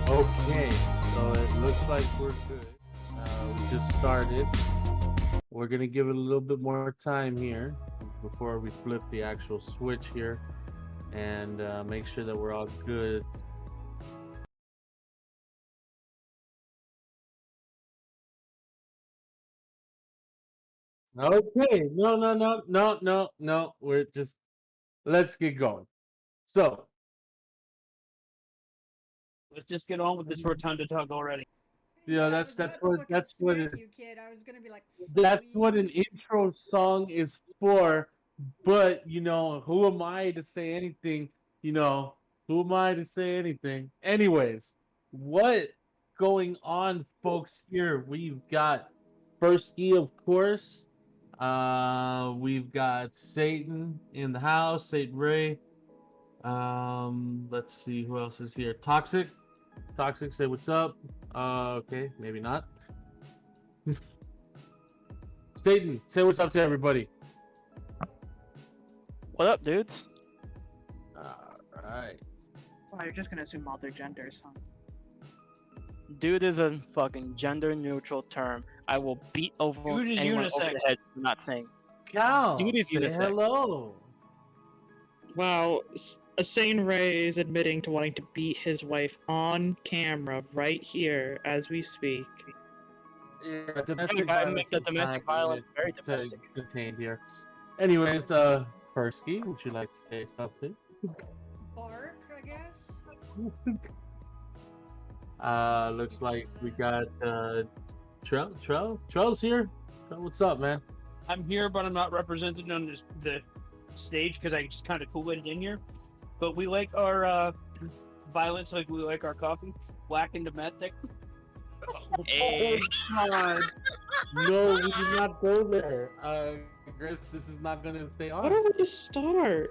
Okay, so it looks like we're good. We just started. We're gonna give it a little bit more time here before we flip the actual switch here, and make sure that we're all good. Okay, no. We're just let's get going. So Let's just get on with this rotunda talk already. yeah, Yeah, I was that's about to what fucking that's what smack it, you, kid. I was gonna be like, that's what an "Wee." intro song is for. But who am I to say anything? You know, who am I to say anything? Anyways, what going on, folks? Here we've got Firsty, of course. We've got Satan in the house, Satan Ray. Let's see who else is here. Toxic, Toxic, say what's up. Okay, maybe not. Satan, say what's up to everybody. What up, dudes? All right. Oh, you're just gonna assume all their genders, huh? Dude is a fucking gender neutral term. I will beat over Dude is anyone over unisex. the head for not saying. Cal, Dude is say unisex. hello. Wow, Sane Ray is admitting to wanting to beat his wife on camera right here as we speak. Yeah, domestic I violence. make the is domestic not violence very to- domestic. contained here. Anyways, Persky, would you like to say something? Bark, I guess. Looks like we got Trell's here. Trell, what's up, man? I'm here, but I'm not represented on the stage because I just kind of collated in here. But we like our violence like we like our coffee, black and domestic. Hey. Oh, God. No, we did not go there. Chris, this is not gonna stay How on. do we just start?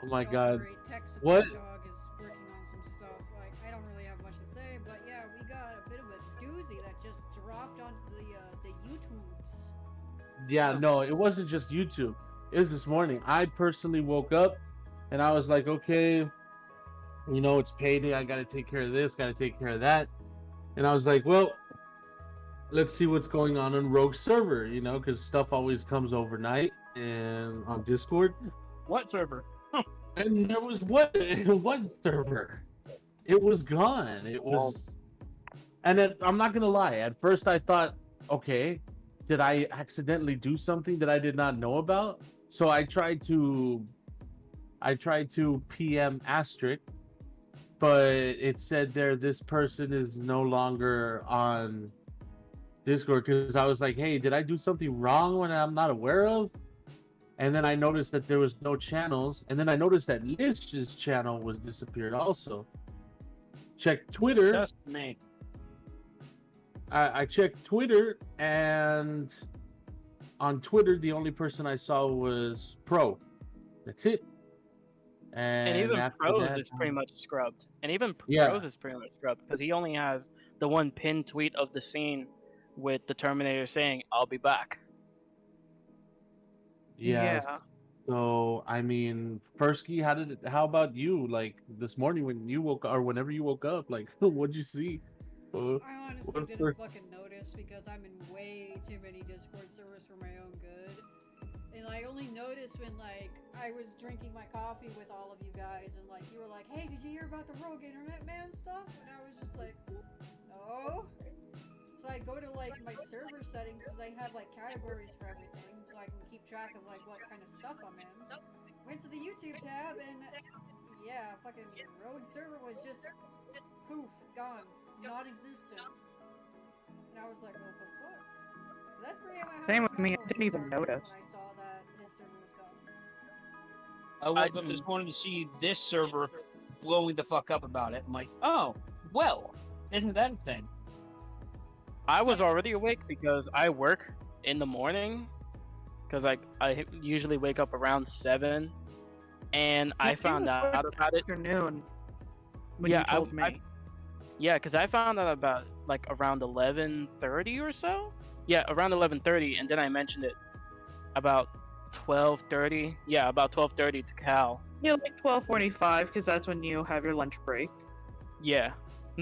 Oh my Don't God. worry, Tech Support What? Dog is working on some stuff. Like, I don't really have much to say, but yeah, we got a bit of a doozy that just dropped onto the YouTubes. Yeah, no, it wasn't just YouTube. It was this morning. I personally woke up and I was like, okay, it's payday. I got to take care of this, got to take care of that. And I was like, well, let's see what's going on Rogue server, because stuff always comes overnight and on Discord. What server? And there was one server. It was gone. It was, and I'm not gonna lie. At first, I thought, okay, did I accidentally do something that I did not know about? So I tried to PM Asterisk, but it said there this person is no longer on Discord because I was like, hey, did I do something wrong when I'm not aware of? And then I noticed that there was no channels, and then I noticed that Lish's channel was disappeared also. Checked Twitter. Sus to me. I checked Twitter, and on Twitter, the only person I saw was Pro. That's it. And even after Pros that, is pretty much scrubbed. And even Yeah. Pros is pretty much scrubbed because he only has the one pinned tweet of the scene with the Terminator saying, "I'll be back." Yes. Yeah. So I mean, Fursky, how about you? Like this morning when you woke or whenever you woke up, like what'd you see? I honestly what didn't for- fucking notice because I'm in way too many Discord servers for my own good. And I only noticed when, like, I was drinking my coffee with all of you guys and, like, you were like, hey, did you hear about the Rogue Internet Man stuff? And I was just like, no. So I go to, like, my server settings because I have, like, categories for everything so I can keep track of, like, what kind of stuff I'm in. Went to the YouTube tab and, yeah, fucking Rogue server was just poof, gone, non-existent. And I was like, what the fuck? That's pretty much how Same much with me, my I didn't morning even started notice. when I saw that his server was gone. I woke up this morning to see this server blowing the fuck up about it. I'm like, oh, well, isn't that a thing? I was already awake because I work in the morning. Because I usually wake up around 7, and I found out about it. Afternoon. When Yeah, you told me. Yeah, because I found out about like around 11:30 or so. Yeah, around 11:30, and then I mentioned it about 12:30. Yeah, about 12:30 to Cal, Yeah, like 12:45, because that's when you have your lunch break. Yeah,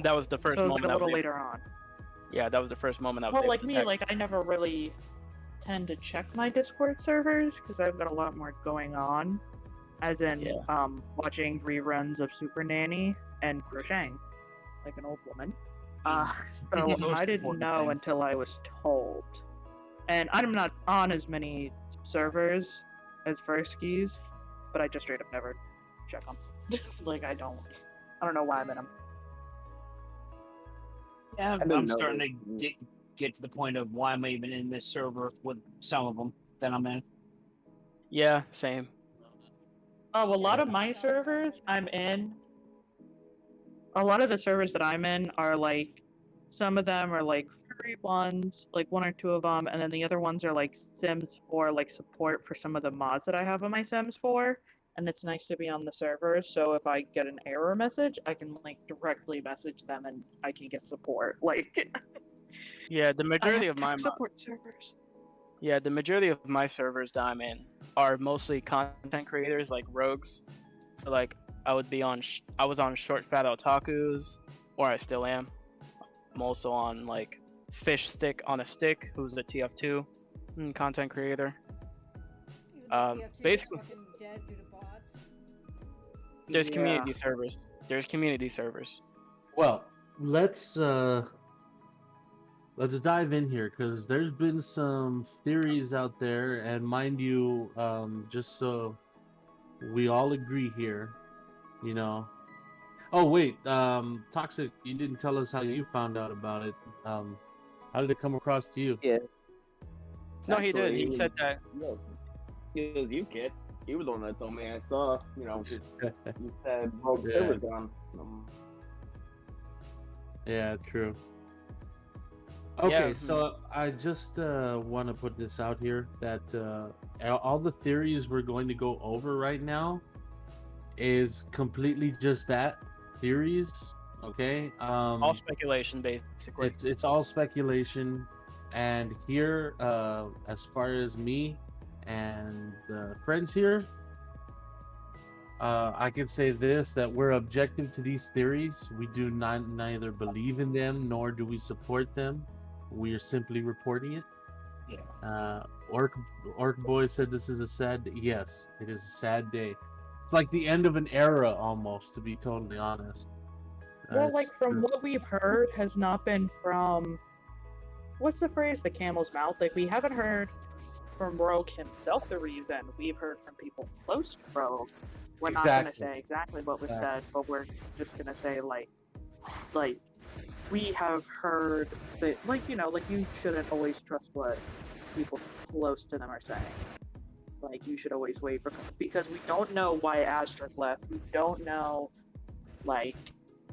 that was the first So it was moment like a I was little able. later on. Yeah, that was the first moment I was Well, able like to me, text. like I never really tend to check my Discord servers because I've got a lot more going on, as in Yeah. watching reruns of Super Nanny and crocheting like an old woman. So Most I didn't important know thing. until I was told. And I'm not on as many servers as Furskies, but I just straight up never check them. Like I don't know why I'm in them. Yeah, I didn't I'm know starting that. to get to the point of why I'm even in this server with some of them that I'm in. Yeah, same. Oh, a lot of my servers I'm in. A lot of the servers that I'm in are like, some of them are like furry ones, like one or two of them, and then the other ones are like Sims 4, like support for some of the mods that I have on my Sims 4. And it's nice to be on the servers, so if I get an error message, I can like directly message them and I can get support. Like, Yeah, the I majority have of my tech support servers. yeah, the majority of my servers that I'm in are mostly content creators like rogues. So like I would be on I was on Short Fat Otakus, or I still am. I'm also on like Fish Stick on a Stick, who's a TF2 content creator. Even though TF2 is Basically, fucking dead due to bots. there's Yeah. community servers. There's community servers. Well, let's dive in here because there's been some theories out there, and mind you, just so we all agree here, you know. Oh wait, Toxic, you didn't tell us how you found out about it. How did it come across to you? Yeah. No, he did. Actually, He said that. It was you, kid. He was the one that told me. I saw, you said Rogue Yeah. Silver gone. Yeah, true. Okay, Yeah, so I just want to put this out here that all the theories we're going to go over right now is completely just that, theories. Okay, all speculation basically. it's all speculation, and here, as far as me and friends here, I can say this, that we're objective to these theories. We do not neither believe in them nor do we support them. We are simply reporting it. Yeah. Orc Boy said this is a sad day. Yes, it is a sad day. It's like the end of an era almost, to be totally honest. Well, It's like from true. what we've heard has not been from, what's the phrase, the camel's mouth. Like we haven't heard from Rogue himself the reason. We've heard from people close to Rogue. We're not gonna Exactly. say exactly what was Exactly. said, but we're just gonna say like we have heard that, like, like you shouldn't always trust what people close to them are saying. Like you should always wait for, because we don't know why Astrid left. We don't know like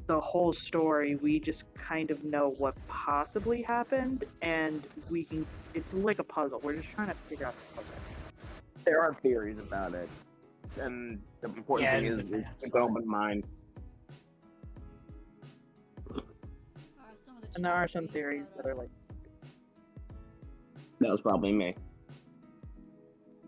the whole story. We just kind of know what possibly happened, and it's like a puzzle. We're just trying to figure out the puzzle. There are theories about it, and the important thing is keep an open mind. Some of the And there are chats some being theories cut that are off. like, That was probably me. Yeah.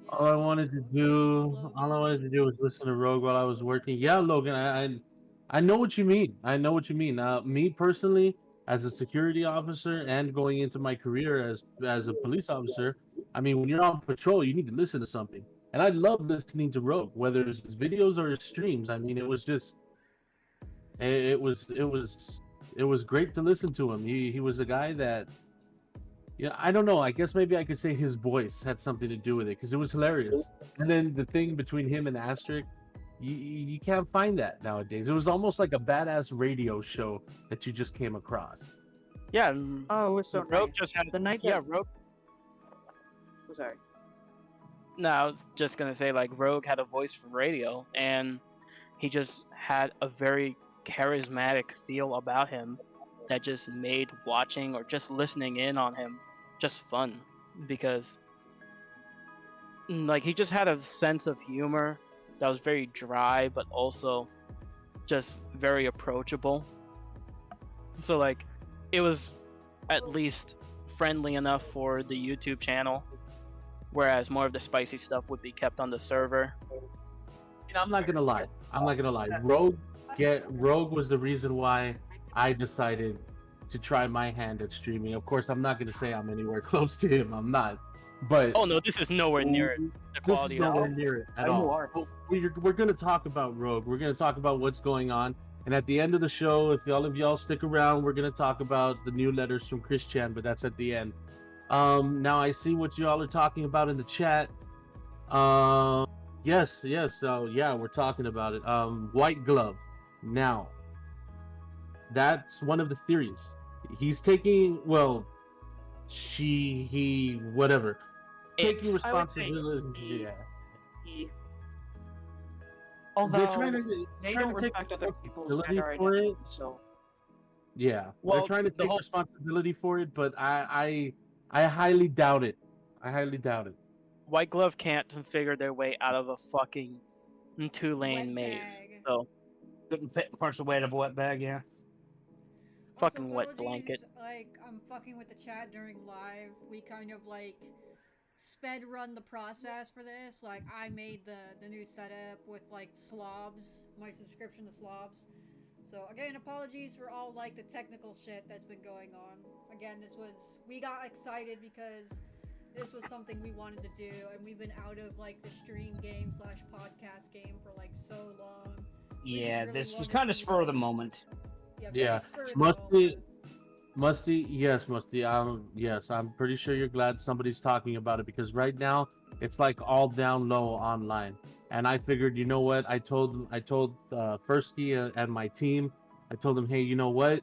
All I wanted to do Logan. was listen to Rogue while I was working. Yeah, Logan, I know what you mean. I know what you mean. Me personally, as a security officer and going into my career as a police officer, I mean, when you're on patrol, you need to listen to something. And I love listening to Rogue, whether it's his videos or his streams. I mean, it was just, it was great to listen to him. He was a guy that, yeah, I don't know. I guess maybe I could say his voice had something to do with it because it was hilarious. And then the thing between him and Asterix, you can't find that nowadays. It was almost like a badass radio show that you just came across. Yeah, oh, it was so Rogue nice. just had The night yeah, that, Rogue. oh, sorry. No, I was just gonna say like Rogue had a voice for radio, and he just had a very charismatic feel about him that just made watching or just listening in on him just fun, because like he just had a sense of humor that was very dry but also just very approachable. So like it was at least friendly enough for the YouTube channel, whereas more of the spicy stuff would be kept on the server. I'm not gonna lie. I'm not gonna lie. Rogue was the reason why I decided to try my hand at streaming. Of course, I'm not gonna say I'm anywhere close to him. I'm not. But Oh no, this is nowhere near the this is quality of nowhere this. near it at I know all. you are. But we're gonna talk about Rogue. We're gonna talk about what's going on. And at the end of the show, if all of y'all stick around, we're gonna talk about the new letters from Chris Chan. But that's at the end. Now I see what y'all are talking about in the chat. Yes, yes. So yeah, we're talking about it. White glove. Now, that's one of the theories. He's taking, well, he, whatever, taking I would say responsibility. Yeah, he, they're although trying to they trying don't to take respect other people's responsibility gender for it. identity, so Yeah, they're Well, trying to the take whole responsibility for it, but I highly doubt it. I highly doubt it. White Glove can't figure their way out of a fucking two-lane Wet maze. bag. So Couldn't punch the weight of a wet bag, yeah. fucking Also, wet apologies, blanket. like, I'm fucking with the chat during live. We kind of, like, sped run the process for this. Like, I made the new setup with, like, slobs, my subscription to slobs. So, again, apologies for all, like, the technical shit that's been going on. Again, we got excited because this was something we wanted to do, and we've been out of, like, the stream game / podcast game for, like, so long. We Yeah, just really this was wanted kind of to, spur of the moment. Yeah, Yeah, spur of the Musty, moment. yes, Musty. Yes, I'm pretty sure you're glad somebody's talking about it because right now it's like all down low online. And I figured, you know what? I told Firsty and my team, I told them, hey, you know what?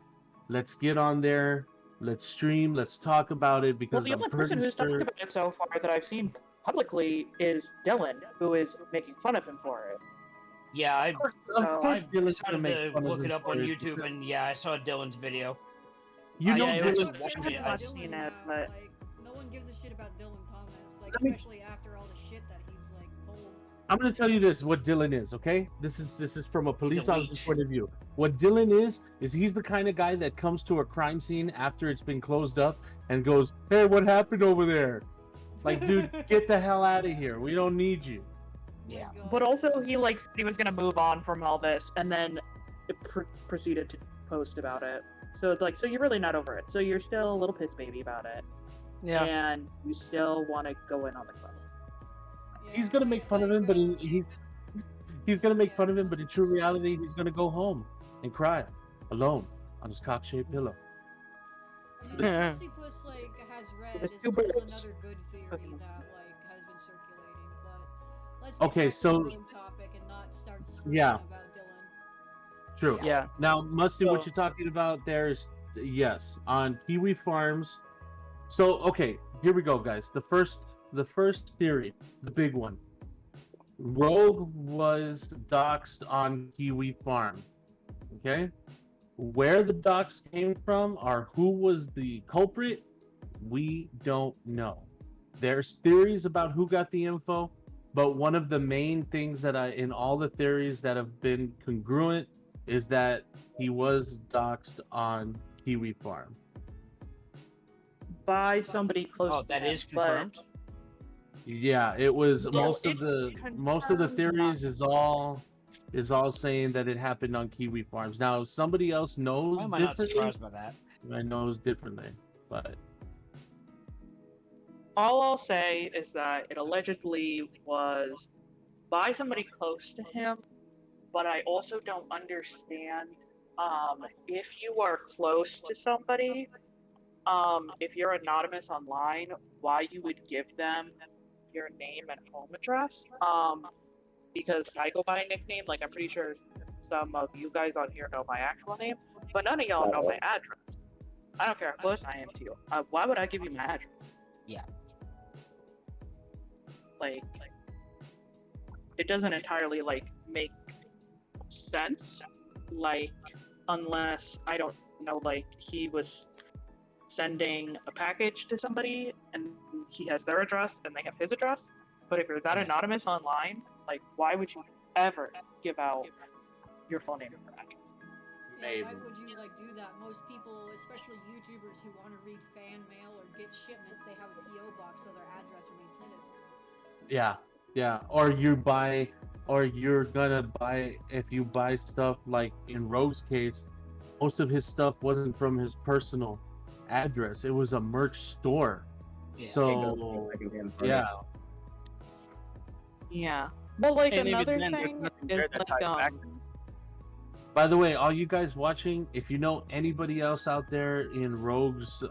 Let's get on there, let's stream, let's talk about it well, because the I'm only person pretty who's talked sure. about it so far that I've seen publicly is Dylan, who is making fun of him for it. Yeah, I Of course, I Dylan's gonna decided make to fun of look him it up for on it YouTube, because and yeah, I saw Dylan's video. you know yeah, it was Dylan. just watching it. I've seen it, but Like, no one gives a shit about Dylan Thomas. Like, Let me- especially after all the shit that he's like pulled. I'm gonna tell you this: what Dylan is. Okay, this is from a police officer's leech. point of view. What Dylan is he's the kind of guy that comes to a crime scene after it's been closed up and goes, "Hey, what happened over there?" Like, dude, get the hell out of here. We don't need you. Yeah. but also he was gonna move on from all this, and then proceeded to post about it. So it's like, so you're really not over it. So you're still a little piss baby about it, Yeah. and you still want to go in on the club. He's gonna make fun of him, but he's gonna make fun of him, but in true reality, he's gonna go home and cry alone on his cock-shaped pillow. Octopus like has read With is two another birds. good theory that like has been circulating, but let's Okay, get back so- to the rogue topic and not start screaming Yeah. about Dylan. True. Yeah. Now, Musty, what So- you're talking about there is yes on Kiwi Farms. So okay, here we go, guys. The first theory, the big one. Rogue was doxxed on Kiwi Farm. Okay, where the dox came from or who was the culprit, we don't know. There's theories about who got the info, but one of the main things that in all the theories that have been congruent is that he was doxxed on Kiwi Farm. By somebody close. Oh, to that him, is but- confirmed. Yeah, it was Well, most of the it's theories is all saying that it happened on Kiwi Farms. Now, if somebody else knows Why am I not differently, surprised by that? I knows differently, but All I'll say is that it allegedly was by somebody close to him, but I also don't understand if you are close to somebody, if you're anonymous online, why you would give them your name and home address. Because I go by a nickname, like I'm pretty sure some of you guys on here know my actual name, but none of y'all know my address. I don't care how close I am to you. Why would I give you my address? Yeah. Like, it doesn't entirely like make sense. Like, unless I don't know, like he was sending a package to somebody and he has their address and they have his address. But if you're that anonymous online, like, why would you ever give out your full name and your address? Yeah, why would you like do that? Most people, especially YouTubers who want to read fan mail or get shipments, they have a PO box so their address remains hidden. yeah, Yeah, or you're gonna buy, if you buy stuff like in Rogue's case, most of his stuff wasn't from his personal address. It was a merch store. Yeah. So, yeah. Yeah. Well, like And even another then, there's thing nothing is there that like ties back to him. By the way, all you guys watching, if you know anybody else out there in Rogue's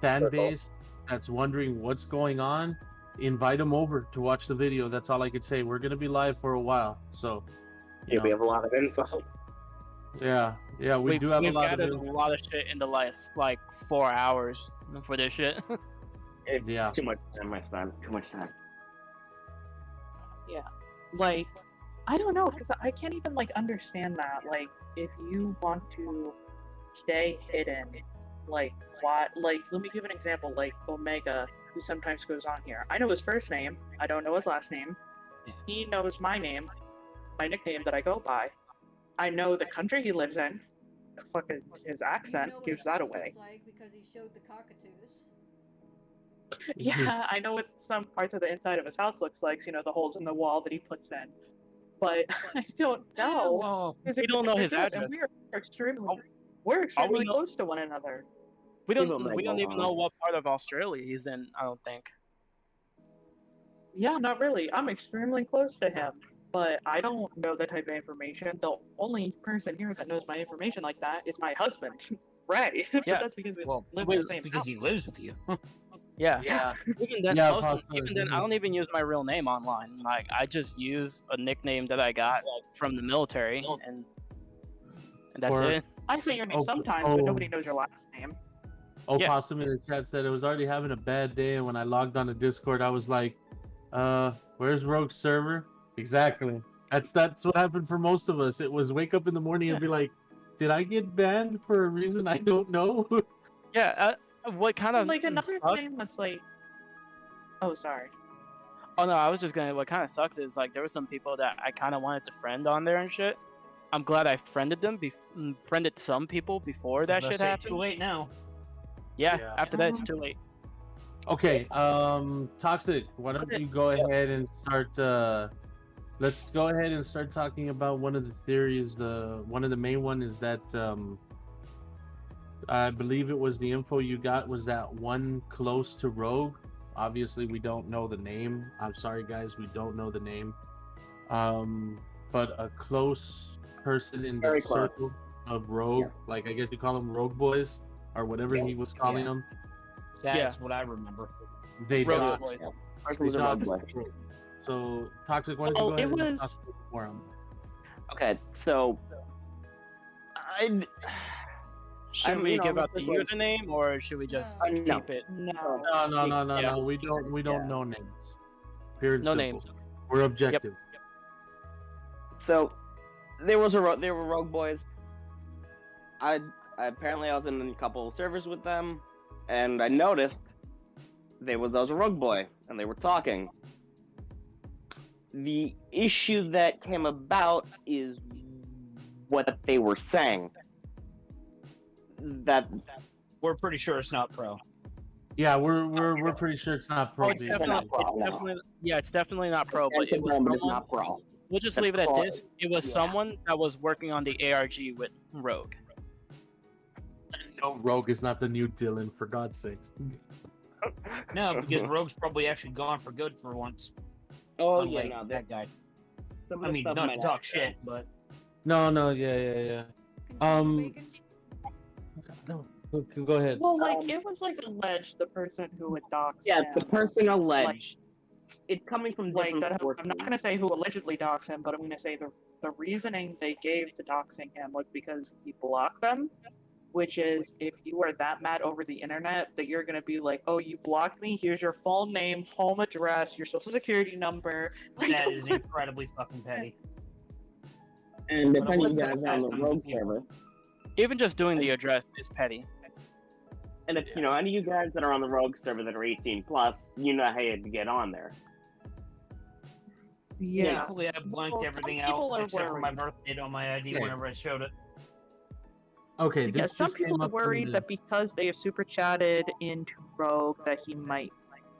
fan base that's wondering what's going on, invite them over to watch the video. That's all I could say. We're gonna be live for a while, so Yeah, we have a lot of info. yeah, we do have a We've lot of gathered it. a lot of shit in the last like 4 hours for this shit. Yeah. Too much time, my son. Too much time. like I don't know, because I can't even like understand that. Like, if you want to stay hidden, like what? Like, let me give an example. Like Omega, who sometimes goes on here. I know his first name. I don't know his last name. He knows my name, my nickname that I go by. I know the country he lives in. Fucking his accent You know what gives his that house away. looks like because he showed the cockatoos. Yeah, I know what some parts of the inside of his house looks like. You know, the holes in the wall that he puts in. But I don't know. Well, We don't know his And address. we are extremely, All- we're all we extremely know- close to one another. We People don't might go even on. know what part of Australia he's in. I don't think. Yeah, not really. I'm extremely close to him, but I don't know that type of information. The only person here that knows my information like that is my husband, Ray. But Yeah. that's because we well, live in the same because house. he lives with you. Yeah. Yeah. Even then, Yeah, even then, I don't even use my real name online. Like, I just use a nickname that I got from the military, and that's Or- it. I say your name Oh, sometimes, oh. but nobody knows your last name. Yeah. Possum in the chat said it was already having a bad day, and when I logged on to Discord, I was like, where's Rogue's server? Exactly. That's what happened for most of us. It was wake up in the morning and be like, did I get banned for a reason I don't know? Yeah. What kind of Like another sucks- thing that's like, oh, sorry. Oh no, I was just gonna. What kind of sucks is like there were some people that I kind of wanted to friend on there and shit. I'm glad I friended them. Friended some people before that shit happened. Too late now. Yeah, Yeah. after that it's too late. Okay, Toxic, why don't you go ahead and start, let's go ahead and start talking about one of the theories. One of the main one is that, I believe it was the info you got was that one close to Rogue. Obviously, we don't know the name. I'm sorry, guys, we don't know the name. But a close person in the Very close. circle of Rogue, like I guess you call them Rogue Boys, or whatever he was calling Yeah. them. That's what I remember. They Rogue doxed- Boys. First they was a rogue boy. doxed. So, Toxic, why don't Well, you go ahead it and was- talk for him? Okay, so Should we give out the username or should we just No. No. keep it? No. No. We don't know names. Pure and No simple. names. We're objective. So they were rogue boys. I apparently I was in a couple of servers with them, and I noticed there was a rogue boy, and they were talking. The issue that came about is what they were saying. That We're pretty sure it's not pro. Yeah, we're pretty sure it's not pro. Oh, it's definitely, it's definitely not pro, but it was it's someone. not pro. We'll just That's leave it at pro. this. It was Yeah. someone that was working on the ARG with Rogue. No, Rogue is not the new Dylan, for God's sakes. No, because Rogue's probably actually gone for good for once. Oh Unlike yeah, no, that guy. some of I the mean, stuff not might to talk have- shit, but No, yeah. Bacon? No, go ahead. Well, like, it was like alleged the person who had doxed Yeah, him. the person alleged. It's coming from Like, different that, sources. I'm not going to say who allegedly doxed him, but I'm going to say the reasoning they gave to doxing him was because he blocked them, which is if you are that mad over the internet that you're going to be like, oh, you blocked me, here's your full name, home address, your social security number. that is incredibly fucking petty. And But depending I'm on also the asking rogue people. server. Even just doing the address is petty. And if you know any of you guys that are on the rogue server that are 18 plus, you know how to get on there. Yeah. Thankfully, I blanked Well, some everything people out are except for my worried. birth date on my ID Yeah. whenever I showed it. Okay, Yeah, this some just people came are up worried in that because they have super chatted into Rogue that he might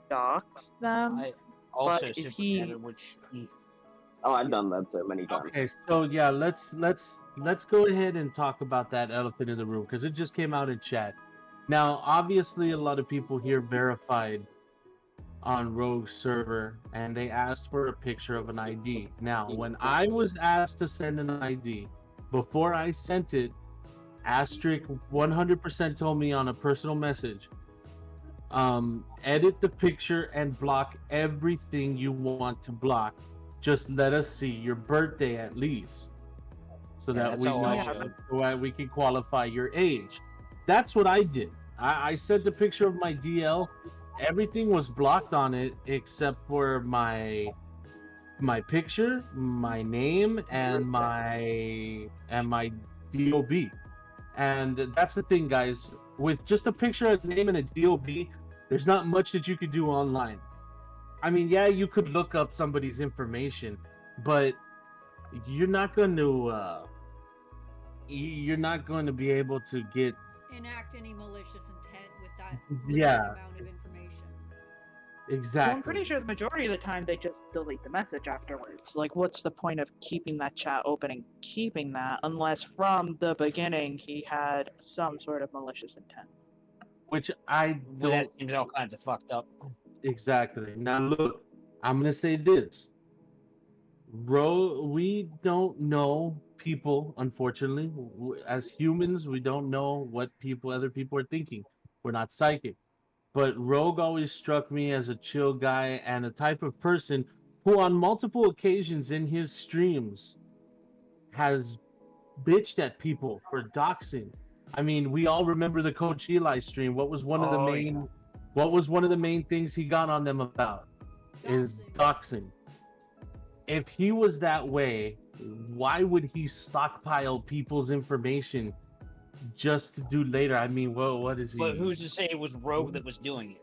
dox them. also if super he- chatter, which Oh, I've done that so many times. Okay, so yeah, let's go ahead and talk about that elephant in the room because it just came out in chat. Now, obviously, a lot of people here verified on Rogue server, and they asked for a picture of an ID. Now, when I was asked to send an ID, before I sent it, Asterisk 100% told me on a personal message, edit the picture and block everything you want to block. Just let us see your birthday at least, so Yeah, that that's we all I know, showed. so that we can qualify your age. That's what I did. I sent the picture of my DL. Everything was blocked on it except for my picture, my name, and my DOB. And that's the thing, guys. With just a picture, a name, and a DOB, there's not much that you could do online. I mean, yeah, you could look up somebody's information, but you're not going to be able to get Enact any malicious intent with that Yeah. limited amount of information. exactly. Well, I'm pretty sure the majority of the time they just delete the message afterwards. Like, what's the point of keeping that chat open and keeping that unless from the beginning he had some sort of malicious intent? Which I well, that don't seems all kinds of fucked up. exactly. Now look, I'm gonna say this. We don't know people, unfortunately. As humans, we don't know what other people are thinking. We're not psychic. But Rogue always struck me as a chill guy and a type of person who, on multiple occasions in his streams, has bitched at people for doxing. I mean, we all remember the Coach Eli stream. What was one of the Oh, main yeah. what was one of the main things he got on them about? Is doxing. If he was that way, why would he stockpile people's information just to do later? I mean, what is he? But who's to say it was Rogue that was doing it?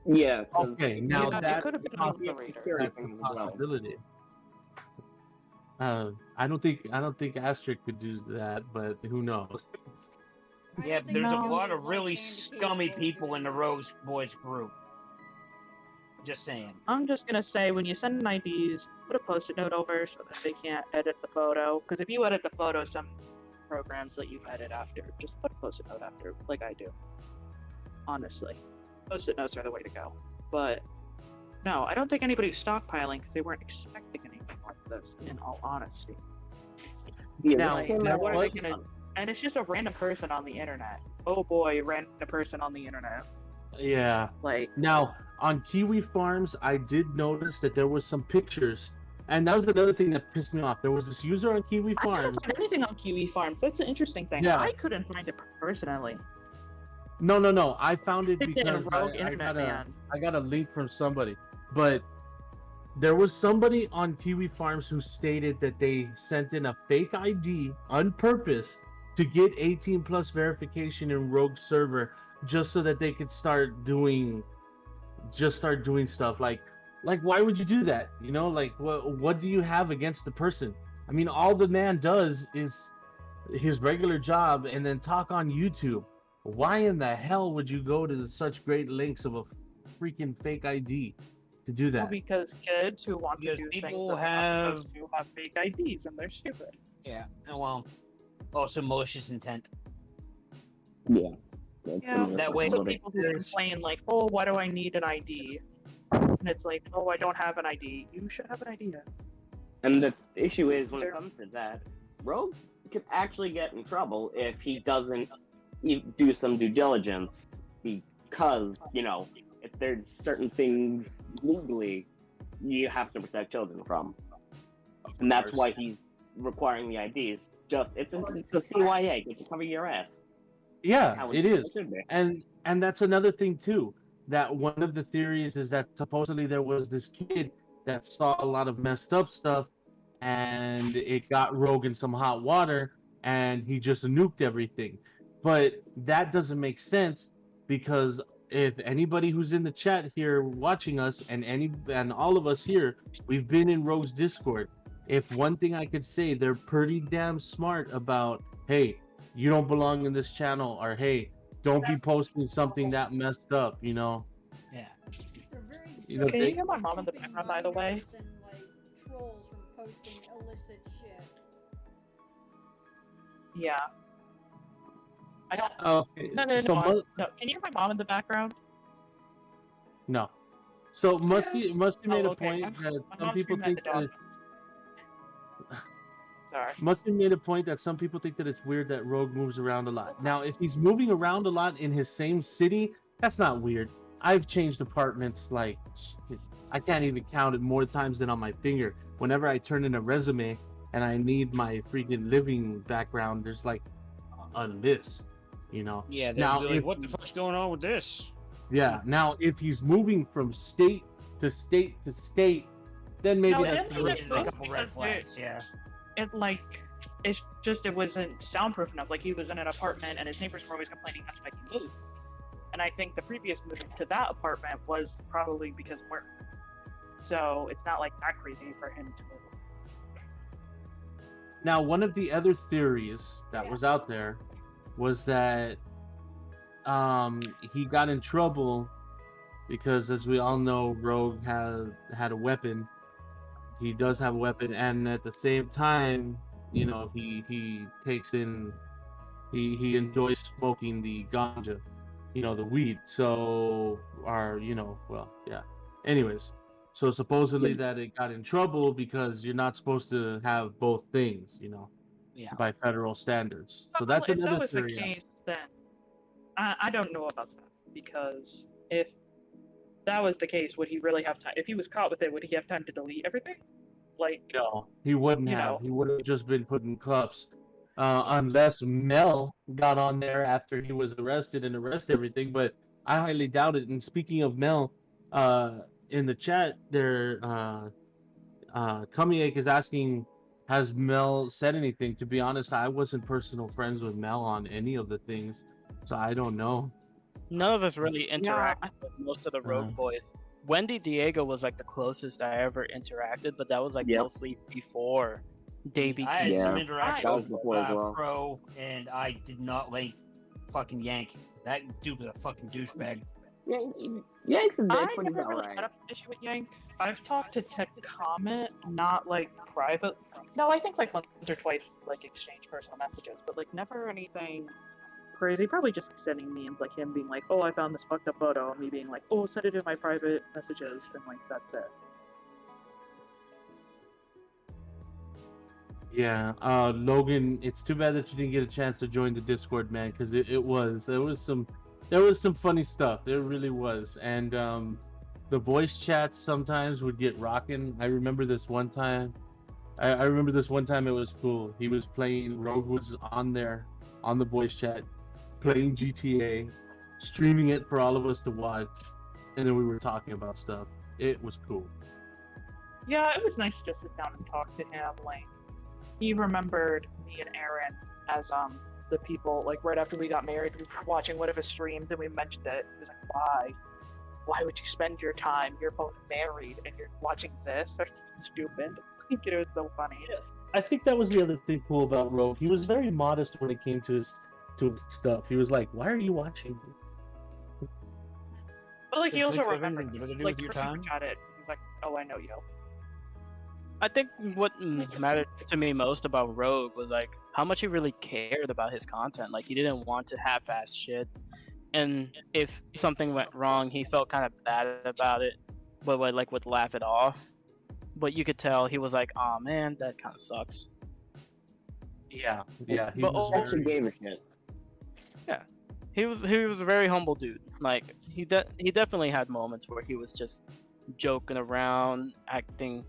Yeah. 'cause Okay, now Yeah, it that's could have been a an operator. that's a possibility. I don't think Asterisk could do that, but who knows? I Yeah, don't think there's a Rogue lot is, of like, really hand-to-hand scummy Rogue people doing in the that. Rogues Boys group. Just saying. I'm just gonna say when you send in IDs, put a post-it note over so that they can't edit the photo. Because if you edit the photo, some programs let you edit after. Just put a post-it note after, like I do. Honestly, post-it notes are the way to go. But no, I don't think anybody's stockpiling because they weren't expecting anything like this. In all honesty, Yeah, now this came out what are they once. gonna? And it's just a random person on the internet. Oh boy, random person on the internet. Yeah. Like, Now, on Kiwi Farms, I did notice that there was some pictures, and that was another thing that pissed me off. There was this user on Kiwi I Farms. couldn't find anything on Kiwi Farms. That's the interesting thing. Yeah. I couldn't find it personally. No. I found it It's in because Rogue I Internet Man. got a link from somebody, but there was somebody on Kiwi Farms who stated that they sent in a fake ID on purpose to get 18 plus verification in Rogue server just so that they could start doing stuff like why would you do that? You know, like what do you have against the person? I mean, all the man does is his regular job and then talk on YouTube. Why in the hell would you go to such great lengths of a freaking fake ID to do Well, that? because kids who want Because to do things people that they're not have- supposed to have fake IDs and they're stupid. Yeah. And well, also malicious intent. Yeah. Yeah, That way- so people who there's- complain like, "Oh, why do I need an ID?" And it's like, "Oh, I don't have an ID." You should have an ID. Then. And the issue is when Sure. it comes to that, Rogue could actually get in trouble if he doesn't do some due diligence, because if there's certain things legally you have to protect children from, and that's why he's requiring the IDs. It's a CYA, get to cover your ass. Yeah, How it is. should be. And that's another thing too. That one of the theories is that supposedly there was this kid that saw a lot of messed up stuff, and it got Rogue in some hot water, and he just nuked everything. But that doesn't make sense because if anybody who's in the chat here watching us, and all of us here, we've been in Rogue's Discord. If one thing I could say, they're pretty damn smart about, hey, you don't belong in this channel, or hey, don't be posting something that messed up, Yeah. They're very just You know, Can you they, hear my mom in the keeping background, by the way? minors and like trolls from posting illicit shit. Yeah. I don't. okay. No, So no. Can you hear my mom in the background? no. So Musty made Oh, a okay. point that My some mom's people screaming at think the that dog. Sorry. Musty made a point that some people think that it's weird that Rogue moves around a lot. Now, if he's moving around a lot in his same city, that's not weird. I've changed apartments like I can't even count it more times than on my finger. Whenever I turn in a resume and I need my freaking living background, there's like a list, you know. Yeah, they'll Now, be like, if what the fuck's going on with this? yeah, now if he's moving from state to state to state, then maybe No, that's it a is red It's a flag. couple red because flags, yeah. It like it's just it wasn't soundproof enough. Like he was in an apartment and his neighbors were always complaining how to make him move. And I think the previous move to that apartment was probably because of work. So it's not like that crazy for him to move. Now, one of the other theories that was out there was that he got in trouble because, as we all know, Rogue had a weapon. He does have a weapon, and at the same time, you know, he takes in he enjoys smoking the ganja, you know, the weed. So, yeah. Anyways, so supposedly that it got in trouble because you're not supposed to have both things, you know, Yeah. by federal standards. So Well, that's if another that was the theory. case, then I don't know about that because if that was the case, would he really have time? If he was caught with it, would he have time to delete everything? Like, No, he wouldn't you have. know, He would have just been put in cuffs. Unless Mel got on there after he was arrested and arrested everything, but I highly doubt it. And speaking of Mel, in the chat there, Kumiak is asking, has Mel said anything? To be honest, I wasn't personal friends with Mel on any of the things, so I don't know. None of us really yeah, interacted with most of the Rogue Boys. Wendy Diego was like the closest I ever interacted, but that was like Yep. mostly before they I had became. some Yeah, interaction that was with before as well. Pro, and I did not like fucking Yank. That dude was a fucking douchebag. Yank's a dick, I but he's never really alright. had an issue with Yank. I've talked to Tech Comment, not like private. No, I think like once or twice, like exchange personal messages, but like never anything crazy. Probably just sending memes like him being like, "Oh, I found this fucked up photo," and me being like, "Oh, send it in my private messages," and like that's it. Yeah, Logan, it's too bad that you didn't get a chance to join the Discord, man, because there was some funny stuff. There really was, and the voice chats sometimes would get rocking. I remember this one time. I remember this one time it was cool. He was playing. Rogue was on there, on the voice chat, playing GTA, streaming it for all of us to watch, and then we were talking about stuff. It was cool. Yeah, it was nice to just sit down and talk to him. Like, he remembered me and Aaron as the people, like right after we got married, we were watching one of his streams and we mentioned it. He was like, why? Why would you spend your time, you're both married, and you're watching this? Are you stupid? I think it was so funny. I think that was the other thing cool about Rogue. He was very modest when it came to his stuff. He was like, "Why are you watching?" But like, he also Conflicts of remembered, interest, what to do like, with your first time? he chatted, he was like, oh, I know you. I think what mattered to me most about Rogue was like how much he really cared about his content. Like he didn't want to half-ass shit, and if something went wrong, he felt kind of bad about it, but would laugh it off. But you could tell he was like, "Oh man, that kind of sucks." Yeah. He But was Actually very... gave a shit. He was a very humble dude. Like he definitely had moments where he was just joking around, acting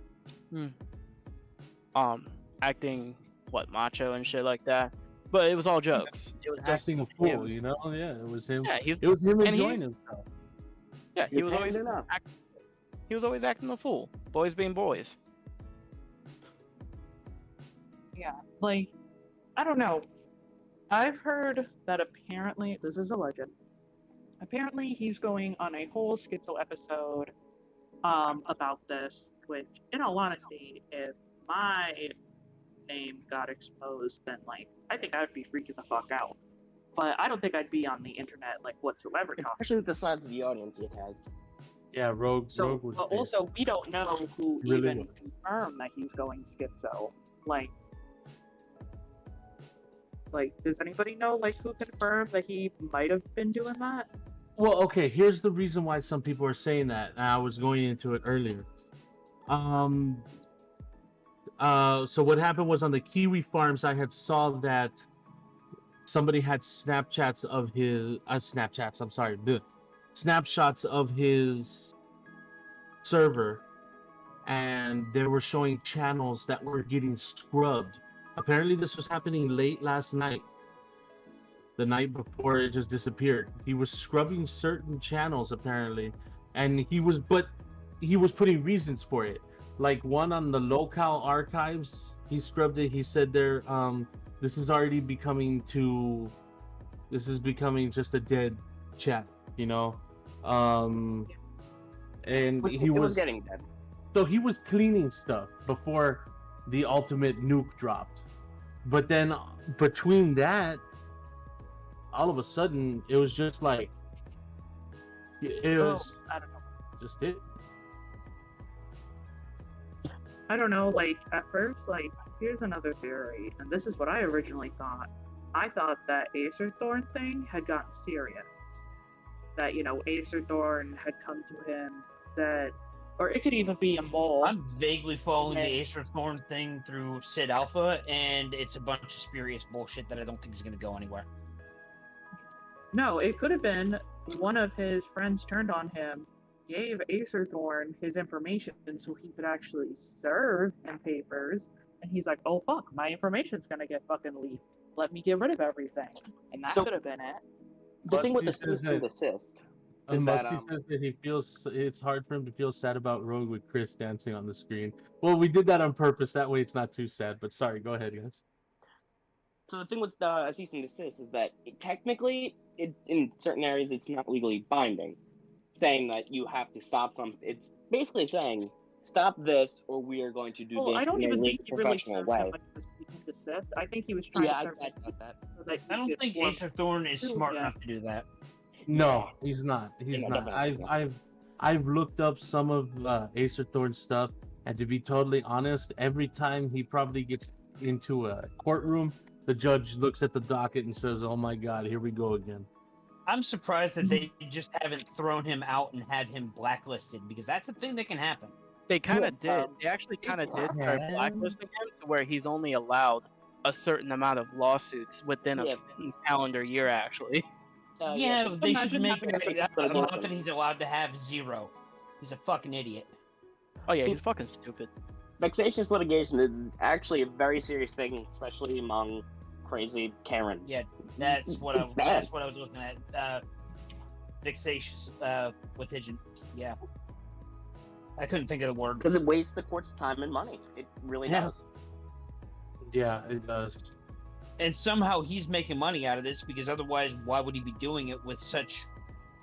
macho and shit like that. But it was all jokes. It was just acting a fool, him. you know? Yeah, it was him. Yeah, It was him and enjoying himself. Yeah, he You're was always paying enough. he was always acting a fool. Boys being boys. Yeah, like, I don't know. I've heard that apparently, this is a legend, apparently he's going on a whole schizo episode about this, which, in all honesty, if my name got exposed, then, like, I think I would be freaking the fuck out. But I don't think I'd be on the internet, like, whatsoever talking. Especially with the size of the audience it has. Yeah, So, Rogue was but big. also we don't know who Really even was. confirmed that he's going schizo. Like, does anybody know like who confirmed that he might have been doing that? Well, okay, here's the reason why some people are saying that. And I was going into it earlier. Um, so what happened was on the Kiwi Farms, I had saw that somebody had Snapchats of his Snapchats. I'm sorry, the snapshots of his server, and they were showing channels that were getting scrubbed. Apparently, this was happening late last night, the night before it just disappeared. He was scrubbing certain channels apparently, and he was putting reasons for it. Like one on the locale archives, he scrubbed it. He said there, this is already becoming too. This is becoming just a dead chat, you know. Um, and he It was was getting dead. so he was cleaning stuff before the ultimate nuke dropped. But then between that, all of a sudden, it was just like it Well, was I don't know. just it. I don't know. Like at first, like here's another theory, and this is what I originally thought. I thought that Acer Thorn thing had gotten serious. That Acer Thorn had come to him, said, or it could even be a mole. I'm vaguely following the Okay. Acer Thorn thing through Sid Alpha, and it's a bunch of spurious bullshit that I don't think is going to go anywhere. No, it could have been one of his friends turned on him, gave Acer Thorn his information so he could actually serve in papers, and he's like, oh fuck, my information's gonna get fucking leaked. Let me get rid of everything. And that So- could have been it. The thing with the Musty says cease and desist is Musty that says that he feels it's hard for him to feel sad about Rogue with Chris dancing on the screen. Well, we did that on purpose. That way, it's not too sad. But sorry, go ahead, guys. so the thing with cease and desist is that technically, in certain areas, it's not legally binding, saying that you have to stop something. It's basically saying stop this, or we are going to do Well, this I don't in a even legal think he really professional served way. him like the cease and desist. I think he was trying Yeah, to I serve got that. so that I he don't could think form- Acer Thorn is smart Yeah. enough to do that. No, he's not. He's Yeah, not. definitely not. I've looked up some of Acer Thorn's stuff, and to be totally honest, every time he probably gets into a courtroom, the judge looks at the docket and says, "Oh my God, here we go again." I'm surprised that they just haven't thrown him out and had him blacklisted, because that's a thing that can happen. They kind of Yeah, did. They actually kind of did start can. blacklisting him to where he's only allowed a certain amount of lawsuits within a Yeah. calendar year, actually. Yeah, but they should imagine make having it a not litigation. that he's allowed to have 0. He's a fucking idiot. Oh yeah, he's fucking stupid. Vexatious litigation is actually a very serious thing, especially among crazy Karens. Yeah, that's what It's bad. I was looking at. Vexatious litigation. Yeah. I couldn't think of the word. Because it wastes the court's time and money. It really Yeah. does. Yeah, it does. And somehow he's making money out of this, because otherwise, why would he be doing it with such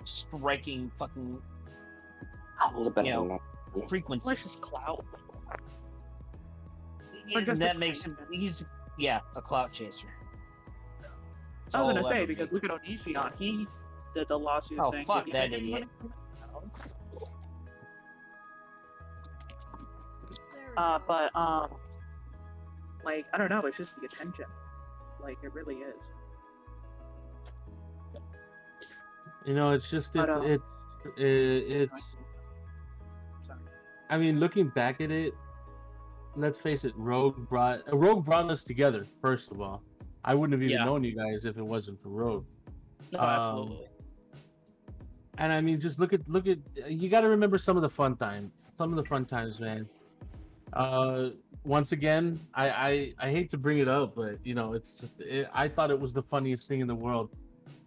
striking fucking A little bit You know, of that. frequency? Malicious clout. Or And just that a makes him. coincidence. He's a clout chaser. That's I was all gonna I'll say ever because be. look at Onision, he did the lawsuit Oh, thing. fuck Did he that make any idiot. money from it? No. There we go. But like I don't know, it's just the attention. Like it really is. You know, it's just But, it's. Sorry. I mean, looking back at it, let's face it, Rogue brought us together. First of all, I wouldn't have even Yeah. known you guys if it wasn't for Rogue. No, Um, absolutely. And I mean, just look at you got to remember some of the fun times, man. Once again, I hate to bring it up, but you know, it's just I thought it was the funniest thing in the world.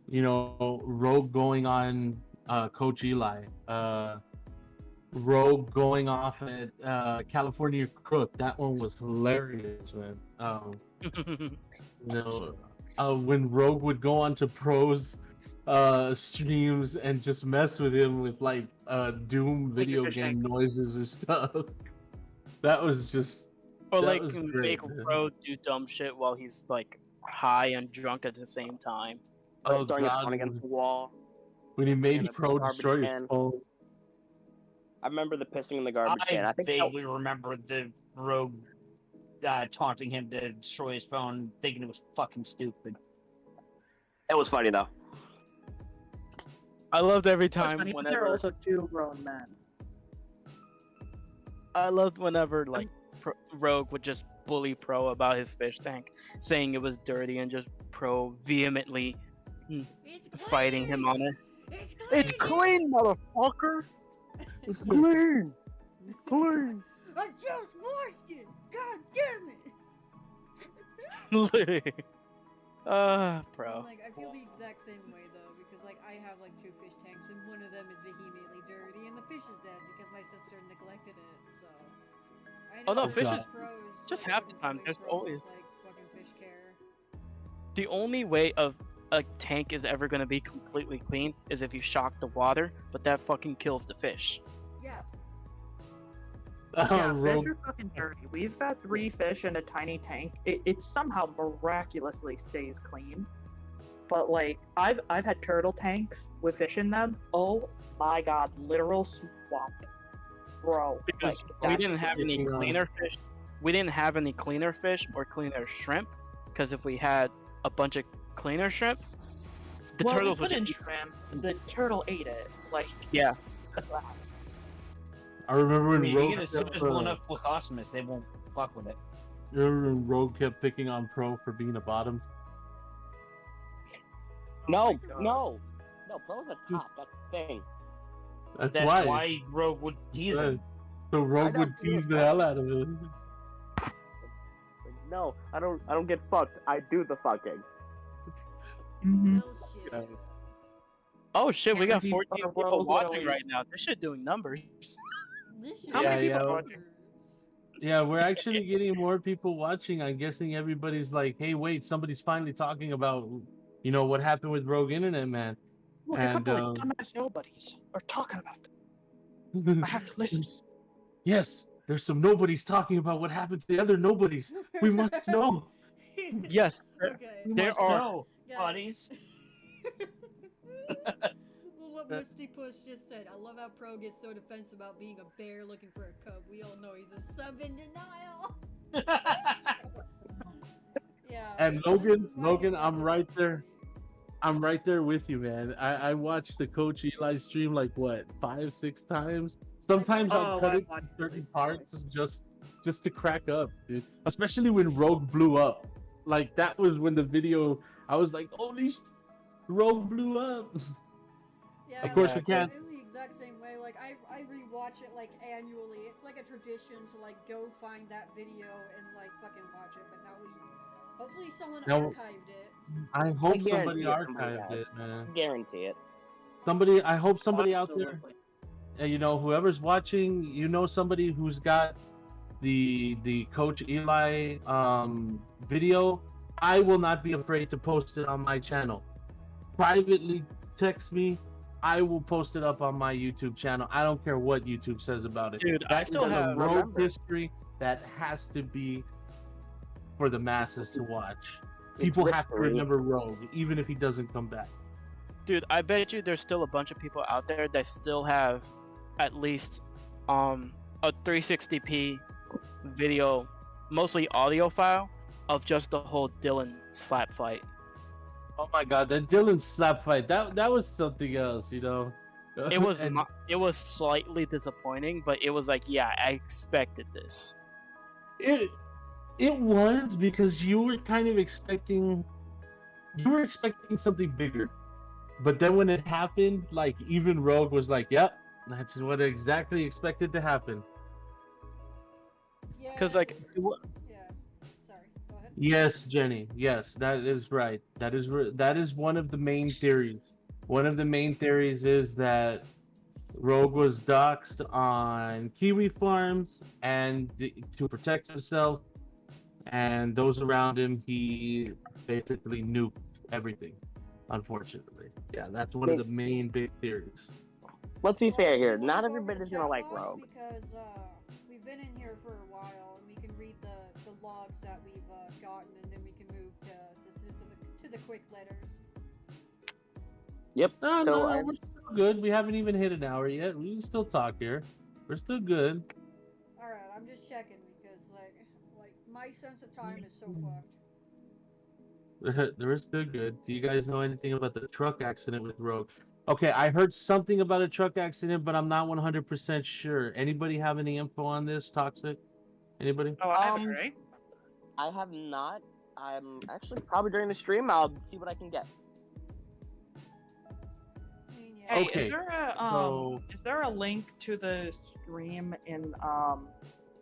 You know, Rogue going on Coach Eli, Rogue going off at California Crook. That one was hilarious, man. You know, when Rogue would go on to pros streams and just mess with him with like Doom video fish game tank. noises or stuff. That was just Or that like was make great, man. Road do dumb shit while he's like high and drunk at the same time. Oh Throwing his God, phone against the wall. when he and made a Pro garbage destroy his can. phone. I remember the pissing in the garbage can. I I think vaguely remember the rogue taunting him to destroy his phone, thinking it was fucking stupid. it was funny though. I loved every It's time funny, but they're whenever also two grown men. I loved whenever like Rogue would just bully Pro about his fish tank, saying it was dirty, and just Pro vehemently It's fighting him on it. It's clean. It's clean, motherfucker. It's clean. Clean. I just washed it. God damn it. Pro. Like I feel the exact same way though, because like I have like 2 fish tanks and one of them is vehemently dirty and the fish is dead because my sister neglected it. So. I Oh, no, know fish that is pros, just like, half the fucking time, coming there's from, always- like fucking fish care. The only way of a tank is ever gonna be completely clean is if you shock the water, but that fucking kills the fish. Yeah. Yeah, Rogue- fish are fucking dirty. We've got 3 fish in a tiny tank. It somehow miraculously stays clean. But like I've had turtle tanks with fish in them. Oh my god, literal swamp. Bro. Because like, we that's didn't have any ridiculous. cleaner fish. We didn't have any cleaner fish or cleaner shrimp. Because if we had a bunch of cleaner shrimp, the well, turtles we would put in just shrimp. The turtle ate it. Like Yeah. that's what happened. I remember I when mean, you Rogue get a kept, sizable enough Placosmus, they won't fuck with it. remember when Rogue kept picking on Pro for being a bottom. No, no, Pro's a top. That's the thing. That's why Rogue would tease him. So Rogue I know, would tease the yeah. hell out of him. No, I don't get fucked. I do the fucking. Mm-hmm. Bullshit. Oh shit, we got Maybe 14 our people world watching always- right now. This shit doing numbers. This shit How many Yeah, people yeah. are watching? Yeah, we're actually getting more people watching. I'm guessing everybody's like, "Hey, wait, somebody's finally talking about, what happened with Rogue Internet Man." Look, a And, couple of dumbass nobodies are talking about it. I have to listen. Yes, there's some nobodies talking about what happened to the other nobodies. We must know. Yes, Okay. You There must are- know, Guys. buddies. Well, what Misty Push just said. I love how Pro gets so defensive about being a bear looking for a cub. We all know he's a sub in denial. Yeah. And this Logan, is why Logan, he's I'm not right good. there. I'm right there with you, man. I watched the Coach Eli stream like what 5, 6 times. Sometimes I'll Oh, cut I it watched in certain parts just to crack up, dude. Especially when Rogue blew up. Like that was when the video. I was like, holy, Rogue blew up. Yeah, Of course like, we can't. I'm the exact same way. Like I rewatch it like annually. It's like a tradition to like go find that video and like fucking watch it. But now hopefully someone Now- archived it. I hope guarantee somebody it, somebody archived has. it, man. Guarantee it. I hope somebody out there. Absolutely. Whoever's watching, somebody who's got the Coach Eli video. I will not be afraid to post it on my channel. Privately text me. I will post it up on my YouTube channel. I don't care what YouTube says about it. Dude, I That still is a have- road remember. history that has to be for the masses to watch. It's People have to history. remember Rogue, even if he doesn't come back. Dude, I bet you there's still a bunch of people out there that still have at least a 360p video, mostly audio file of just the whole Dylan slap fight. Oh my God, that Dylan slap fight, that was something else, It was And- it was slightly disappointing, but it was like, yeah, I expected this. It was because you were kind of expecting something bigger, but then when it happened, like even Rogue was like, "Yep, that's what I exactly expected to happen." Yeah. Cuz like Yeah. Sorry. Go ahead. Yes, Jenny. Yes, that is right. That is one of the main theories. One of the main theories is that Rogue was doxxed on Kiwi Farms and to protect himself and those around him, he basically nuked everything. Unfortunately, yeah, that's one of the main big theories. Let's be fair here. Well, Not we'll go over everybody's the gonna chat like logs Rogue. Because we've been in here for a while, and we can read the logs that we've gotten, and then we can move to the quick letters. Yep. No, So no, I- we're still good. We haven't even hit an hour yet. We can still talk here. We're still good. All right, I'm just checking because like my sense of time is so fucked. We're still good. Do you guys know anything about the truck accident with Rogue? Okay, I heard something about a truck accident, but I'm not 100% sure. Anybody have any info on this? Toxic? Anybody? Oh, I have it, Um, right? I have not. I'm actually probably during the stream. I'll see what I can get. I mean, yeah. Hey, Okay, so is there a link to the stream in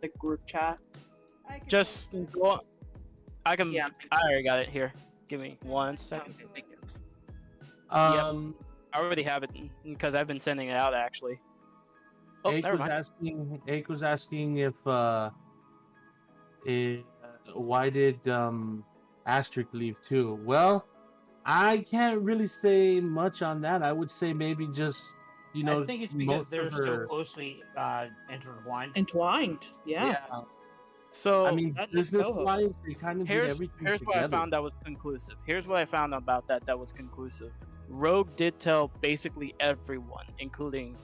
the group chat? I can Just post it. go. I can. Yeah. I already got it here. Give me one Yeah, second. okay, Thank you. um, I already have it because I've been sending it out actually. Oh, Ake never was mind. asking if why did Asterisk leave too? Well, I can't really say much on that. I would say maybe just I think it's because most they're of so her. closely intertwined. Entwined, yeah. So I mean, That's business co-host. wise, they kind of did here's everything what I together. found that was conclusive. Here's what I found about that was conclusive. Rogue did tell basically everyone, including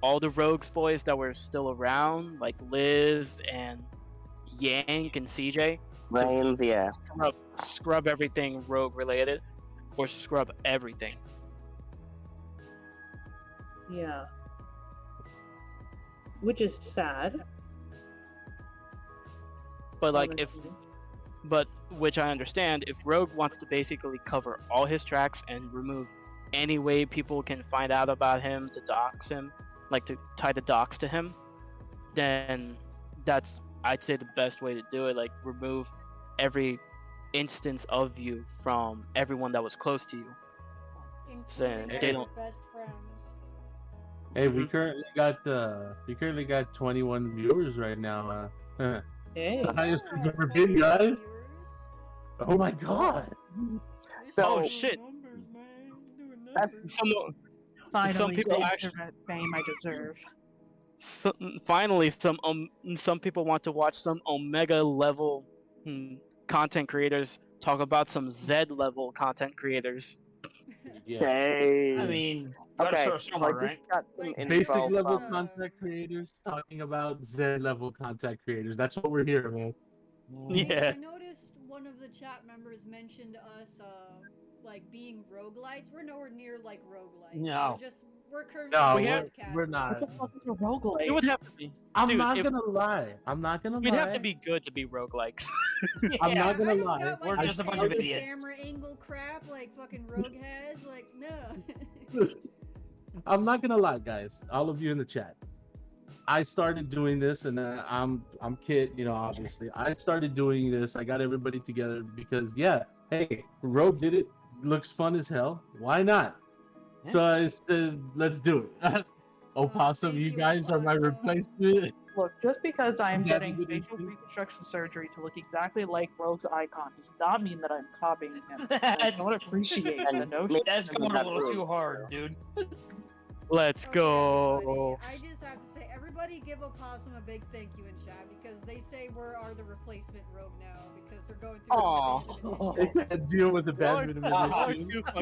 all the Rogues boys that were still around, like Liz and Yank and CJ, Brains, yeah. scrub everything Rogue related, or scrub everything. Yeah. Which is sad. But like if honestly. But which I understand, if Rogue wants to basically cover all his tracks and remove any way people can find out about him to dox him, like to tie the docs to him, then that's I'd say the best way to do it. Like remove every instance of you from everyone that was close to you. Including they all your don't- best friends. Hey, Mhm. we currently got 21 viewers right now. Hey. The highest Yeah, we've ever 20 been, guys. viewers. Oh my god! This So- is Oh, doing shit. Numbers, man. Doing That's- numbers. Finally, people the actually- internet fame I deserve. Finally, some people want to watch some Omega level content creators talk about some Z level content creators. Yeah. Okay. I mean, gotta okay. start So somewhere, I right? just got some Like, info. Basic level from- content creators talking about Z level content creators. That's what we're here, man. Yeah. I noticed one of the chat members mentioned us, like being roguelites. We're nowhere near like roguelites. No. We're currently No, podcasting. we're not. What the fuck is a roguelite? It would have to be. I'm Dude, not if- gonna lie. I'm not gonna We'd lie. have to be good to be roguelikes. I'm not I gonna don't lie. got, like, We're the just a bunch of fancy idiots. camera angle crap like fucking Rogue has. Like, no. I'm not gonna lie, guys. All of you in the chat. I started doing this, and I'm Kit. You know, obviously, I started doing this. I got everybody together because, yeah, hey, Rogue did it. Looks fun as hell. Why not? Yeah. So I said, let's do it. Opossum, thank you you, guys are my Opossum. replacement. Look, just because I'm Yeah, getting but it's- facial reconstruction surgery to look exactly like Rogue's icon does not mean that I'm copying him. I don't appreciate the notion. That's going a little too hard, dude. Let's Okay, go. everybody, I just have to say, everybody give Opossum a big thank you in chat because they say we are the replacement Rogue now because they're going through Aw. some abandonment issues. And deal with the bad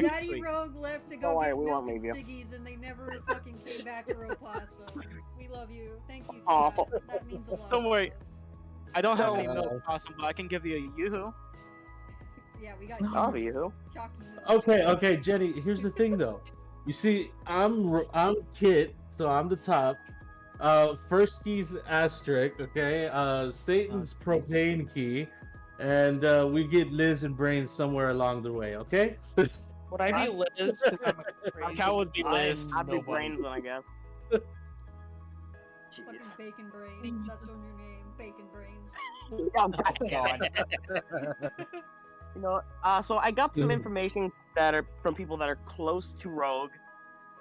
Daddy Rogue left to go Don't worry, get we milk won't and leave you. ciggies and they never fucking came back for Opossum. We love you. Thank you, Aw. chat. That means a lot Don't to worry. us. I don't have So- any milk awesome, but I can give you a yoo-hoo. Yeah, we got I'll you. be you. Chalky milk. Okay, Jenny. Here's the thing, though. You see, I'm Kit, so I'm the top. First key's asterisk. Okay. Satan's propane key, and we get Liz and Brains somewhere along the way. Okay. Would I be Liz? 'Cause I'm a crazy- Cow would be Liz. I'd be Nobody. brains then, I guess. Fucking Jeez. Bacon Brains. That's our new name. Bacon Brains. God. You know, so I got some Mhm. information that are from people that are close to Rogue.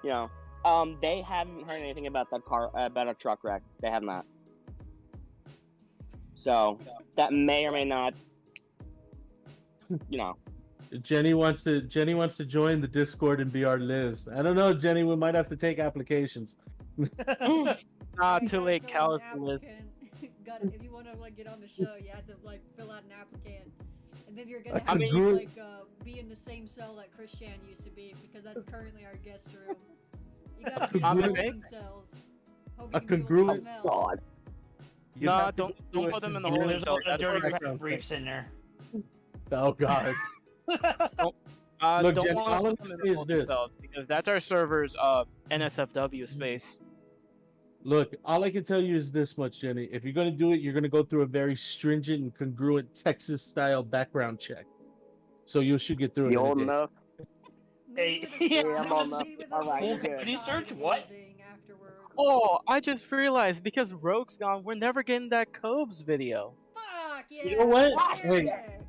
You know, they haven't heard anything about that car, about a truck wreck. They have not. So that may or may not, you know. Jenny wants to join the Discord and be our Liz. I don't know, Jenny. We might have to take applications. Nah, You too gotta late. fill Cal out is an the Liz. applicant. If you want to like get on the show, you have to like fill out an applicant, and then you're gonna I have mean, to you- like be in the same cell that Christian used to be because that's currently our guest room. You gotta be in I'm the in. open cells. Hope A you can deal with the congruent- smell. God. You Nah, have to don't do a put them in the congruent holding There's a cells. lot of That's dirty what crap background check. briefs in there. Oh God. Look, don't Jen, want all to I'm put them in gonna the say is holding this. cells because that's our server's NSFW space. Look, all I can tell you is this much, Jenny. If you're gonna do it, you're gonna go through a very stringent and congruent Texas-style background check. So you should get through it You in a old day. enough? Maybe Hey, with a yeah, side, I'm on the- maybe with a alright, full good. Can you side search what? hazing afterwards. Oh, I just realized because Rogue's gone, we're never getting that Cobes video. Fuck yeah! You know what? Damn Hey. it.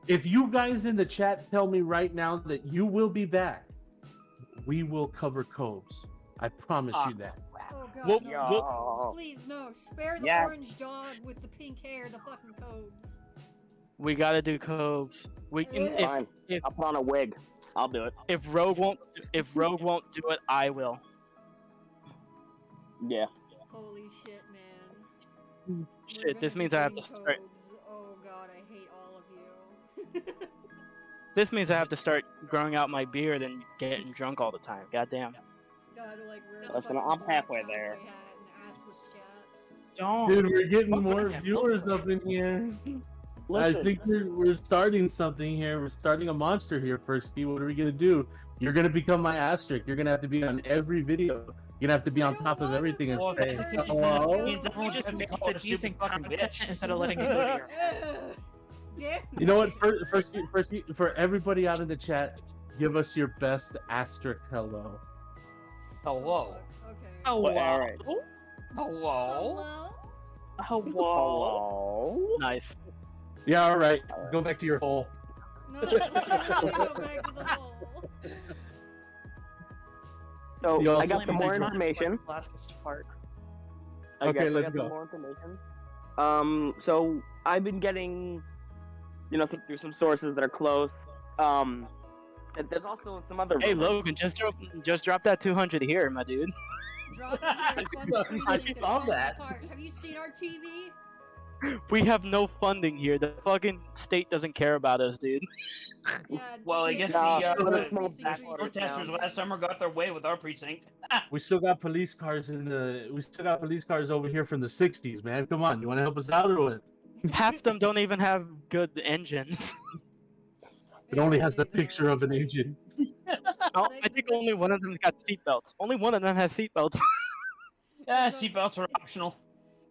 If you guys in the chat tell me right now that you will be back, we will cover Cobes. I promise you that. Oh god, Well, no, well- Cobes. Please no. Spare the Yes. orange dog with the pink hair, the fucking Cobes. We gotta do Cobes. We can Fine. if I'll put on a wig. I'll do it. if Rogue won't do it, I will. Yeah. Holy shit, man. We're Shit, this gonna be means I have to doing start. Cobes. Oh god, I hate all of you. This means I have to start growing out my beard and getting drunk all the time. Goddamn. God, like wear the Listen, fucking I'm black halfway cowboy there. hat and assless chaps. Don't. Dude, we're getting Don't more forget, viewers up in here. Listen. I think we're starting something here. We're starting a monster here, Firsty. What are we gonna do? You're gonna become my asterisk. You're gonna have to be on every video. You're gonna have to be I on don't top of wanna everything and fucking say, turn Well, this hello. shit means down. everyone just Just call her keep using stupid fucking content bitch. instead of letting it go to your Ugh. Damn You know what? it. First, for everybody out in the chat, give us your best asterisk hello. Hello. Okay. Hello. Alright. Hello. Hello? Hello. Nice. Yeah, all right. Go back to your hole. No, I don't want to go back to the hole. So You also I got some more need to- information. Alaska's fart. Okay, I let's got go. some more information. So I've been getting, through some sources that are close. And there's also some other. Hey rumors. Logan, just drop that 200 here, my dude. Drop it here, fucking precinct and saw fall that. apart. Have you seen our TV? We have no funding here. The fucking state doesn't care about us, dude. Yeah. Well, I just guess make No, sure the that small precinct backwater protesters town. last summer got their way with our precinct. We still got police cars We still got police cars over here from the '60s, man. Come on, you want to help us out or what? Half them don't even have good engines. It only has the Exactly, picture though, of an like- engine. Oh, I think only one of them got seatbelts. Only one of them has seatbelts. Yeah, seatbelts are optional.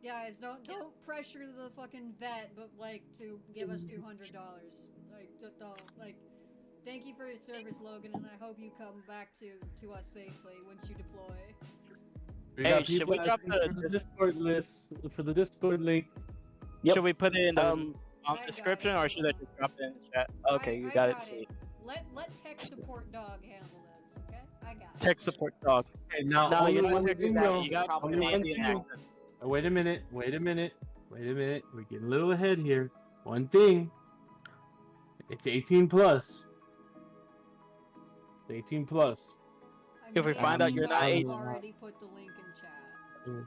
Guys, don't pressure the fucking vet, but like to give us $200. Like, don't like. Thank you for your service, Logan, and I hope you come back to us safely once you deploy. We Hey, got should people we drop asking for the Discord list for the Discord link? Yep. Should we put it in the Um, I got description, it. or should I just drop it in the chat? Okay, you I got it. Sweet. Let tech support dog handle this, okay? I got it. Tech support dog. Okay, now No, only you one don't thing do though. that. You got Probably only an one Indian thing. accent. Wait a minute. We're getting a little ahead here. One thing. It's 18 plus. It's 18 plus. I If we may find or out may you're not not have 18. already put the link in chat.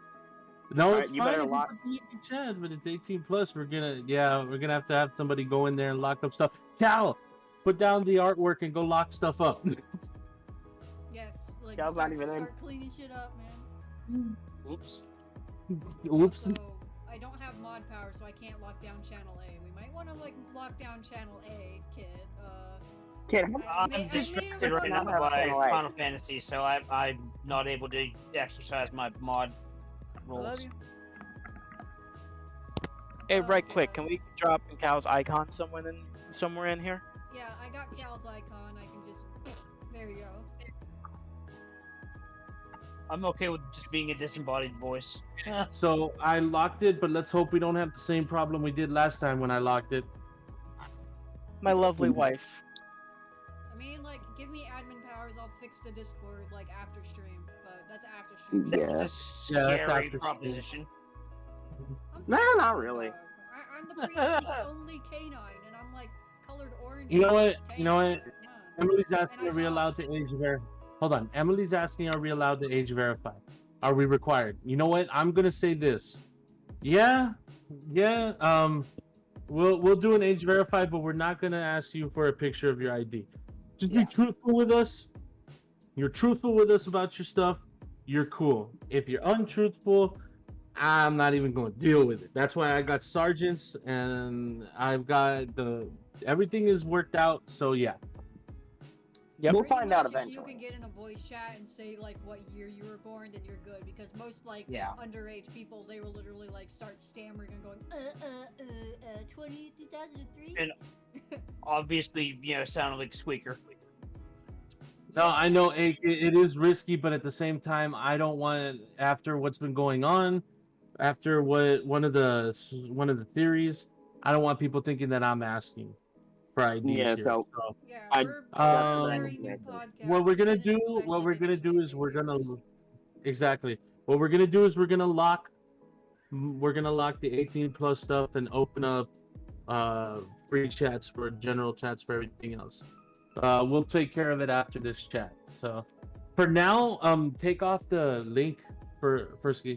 No, Alright, it's you fine better if lock- put the link in chat, but it's 18 plus. We're gonna have somebody go in there and lock up stuff. Cal, put down the artwork and go lock stuff up. Yes, like Cal's not even in. start cleaning shit up, man. Oops. Oops. So I don't have mod power, so I can't lock down channel A. We might want to like lock down channel A, kid. Kid, I'm distracted right now by Final Fantasy, so I'm not able to exercise my mod rules. Hey, right quick, can we drop Cal's icon somewhere in here? Yeah, I got Cal's icon. I can just. There you go. I'm okay with just being a disembodied voice. So I locked it, but let's hope we don't have the same problem we did last time when I locked it. My lovely wife. I mean, like, give me admin powers. I'll fix the Discord like after stream, but that's after stream. Yeah. It's a Yeah, that's scary after proposition. I'm No, fixing not the really. dog. I'm the precinct's only canine, and I'm like colored orange. You know and what? You know tan. what? Come on. Emily's asking, And I are we saw- allowed to age verify? Hold on. Emily's asking, are we allowed to age verify? Are we required? You know what? I'm gonna say this. Yeah. We'll do an age verify, but we're not gonna ask you for a picture of your ID. Just Yeah. be truthful with us. You're truthful with us about your stuff. you're cool. If you're untruthful, I'm not even going to deal with it. That's why I got sergeants and I've got everything is worked out. So yeah. Yep. We'll Pretty find out much if eventually. you can get in a voice chat and say like what year you were born, then you're good. Because most like Yeah. underage people, they will literally like start stammering and going 2003. And obviously, sounded like Squeaker. No, I know it is risky, but at the same time, I don't want after what's been going on, after what one of the theories, I don't want people thinking that I'm asking for IDs Yeah, here. so Yeah, I- we're that's a what I very need new to do. podcast. what we're We gonna didn't do, expect what to we're get gonna this do many is we're gonna viewers. exactly what we're gonna do is we're gonna lock the 18 plus stuff and open up free chats for general chats for everything else. We'll take care of it after this chat. So for now, take off the link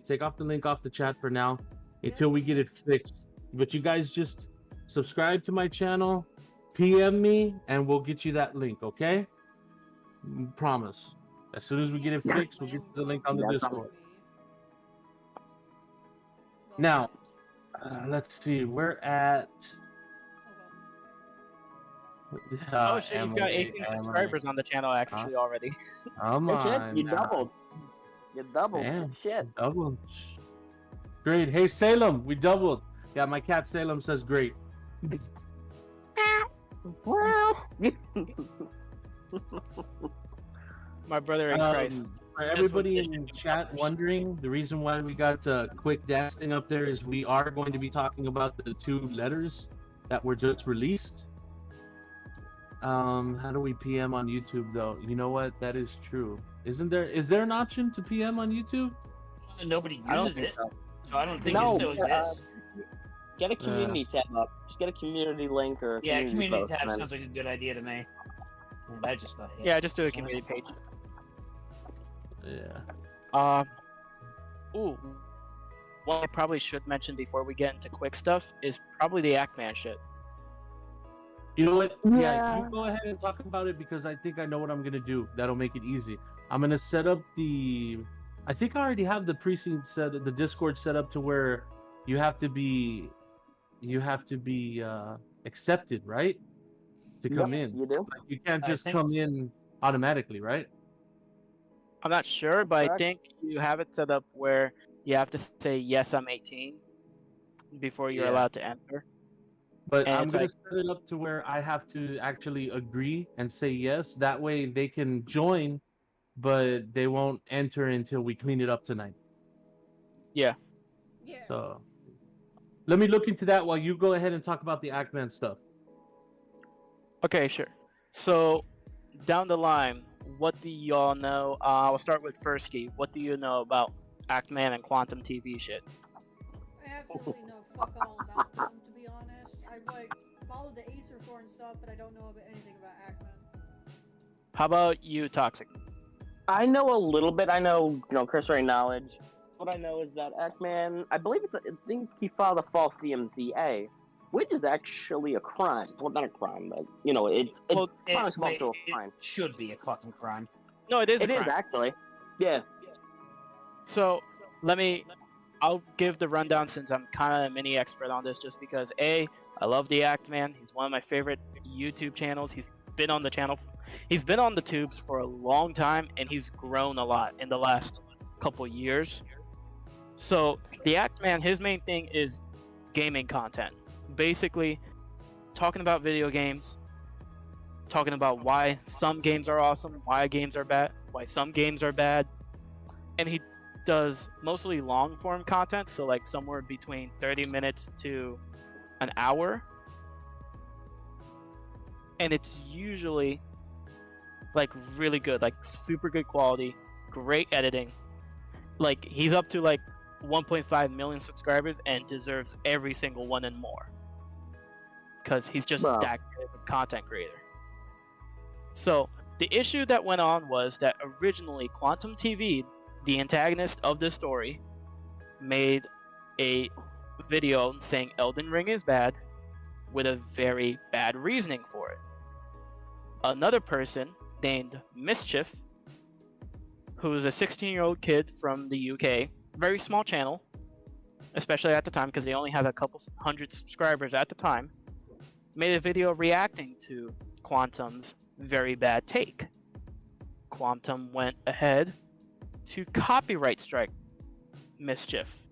take off the link off the chat for now until we get it fixed. But you guys just subscribe to my channel, PM me, and we'll get you that link, okay? Promise. As soon as we get it Yeah, fixed, my we'll get own you the link on the content Discord. for me. Now, Alright. let's see, we're at Oh shit, you've got 18 subscribers on the channel actually already. Come Hey, shit, on. you now. doubled. You doubled. Damn. Shit. Doubled. Great. Hey, Salem, we doubled. Yeah, my cat Salem says great. Well. My brother in Christ. For everybody in chat wondering, the reason why we got quick dancing up there is we are going to be talking about the 2 letters that were just released. How do we PM on YouTube though? You know what? That is true. Is there an option to PM on YouTube? Nobody I don't uses think it, so. so I don't think No, it still exists. Get a community tab up. Just get a community link or a Yeah, community post, tab and then- sounds like a good idea to me. And I just got hit. Yeah, just do a community page. Yeah. Ooh. What I probably should mention before we get into quick stuff is probably the Ackman shit. You know what? Yeah, Yeah. you go ahead and talk about it because I think I know what I'm gonna do. That'll make it easy. I'm gonna set up I think I already have the precinct the Discord set up to where you have to be accepted, right? To come Yep, in. You do? Like, you can't I just think come so. in automatically, right? I'm not sure, but I Correct. think you have it set up where you have to say yes, I'm 18 before you're Yeah. allowed to enter. But And I'm it's gonna like- set it up to where I have to actually agree and say yes. That way they can join, but they won't enter until we clean it up tonight. Yeah. So let me look into that while you go ahead and talk about the Ackman stuff. Okay, sure. So down the line, what do y'all know? I'll start with Fursky. What do you know about Ackman and Quantum TV shit? I absolutely know fuck all about them, to be honest. I like followed the Acerthorn stuff, but I don't know about anything about Ackman. How about you, Toxic? I know a little bit. I know, cursory knowledge. What I know is that Ackman, I think he filed a false DMCA, which is actually a crime. Well, not a crime, but it's Well, crime's up to a crime. It should be a fucking crime. No, it is a It is crime. actually. Yeah. So I'll give the rundown since I'm kind of a mini expert on this, just because I love the Ackman. He's one of my favorite YouTube channels. He's been on the channel, he's been on the tubes for a long time, and he's grown a lot in the last couple years. So the Ackman, his main thing is gaming content, basically talking about video games, talking about why some games are awesome, why games are bad, why some games are bad, and he does mostly long form content, so like somewhere between 30 minutes to an hour, and it's usually like really good, like super good quality, great editing. Like he's up to like 1.5 million subscribers and deserves every single one and more, because he's just Wow. that good of a content creator. So the issue that went on was that originally Quantum TV, the antagonist of this story, made a video saying Elden Ring is bad with a very bad reasoning for it. Another person named Mischief, who's a 16-year-old kid from the UK, very small channel, especially at the time because they only had a couple hundred subscribers at the time, made a video reacting to Quantum's very bad take. Quantum went ahead to copyright strike Mischief,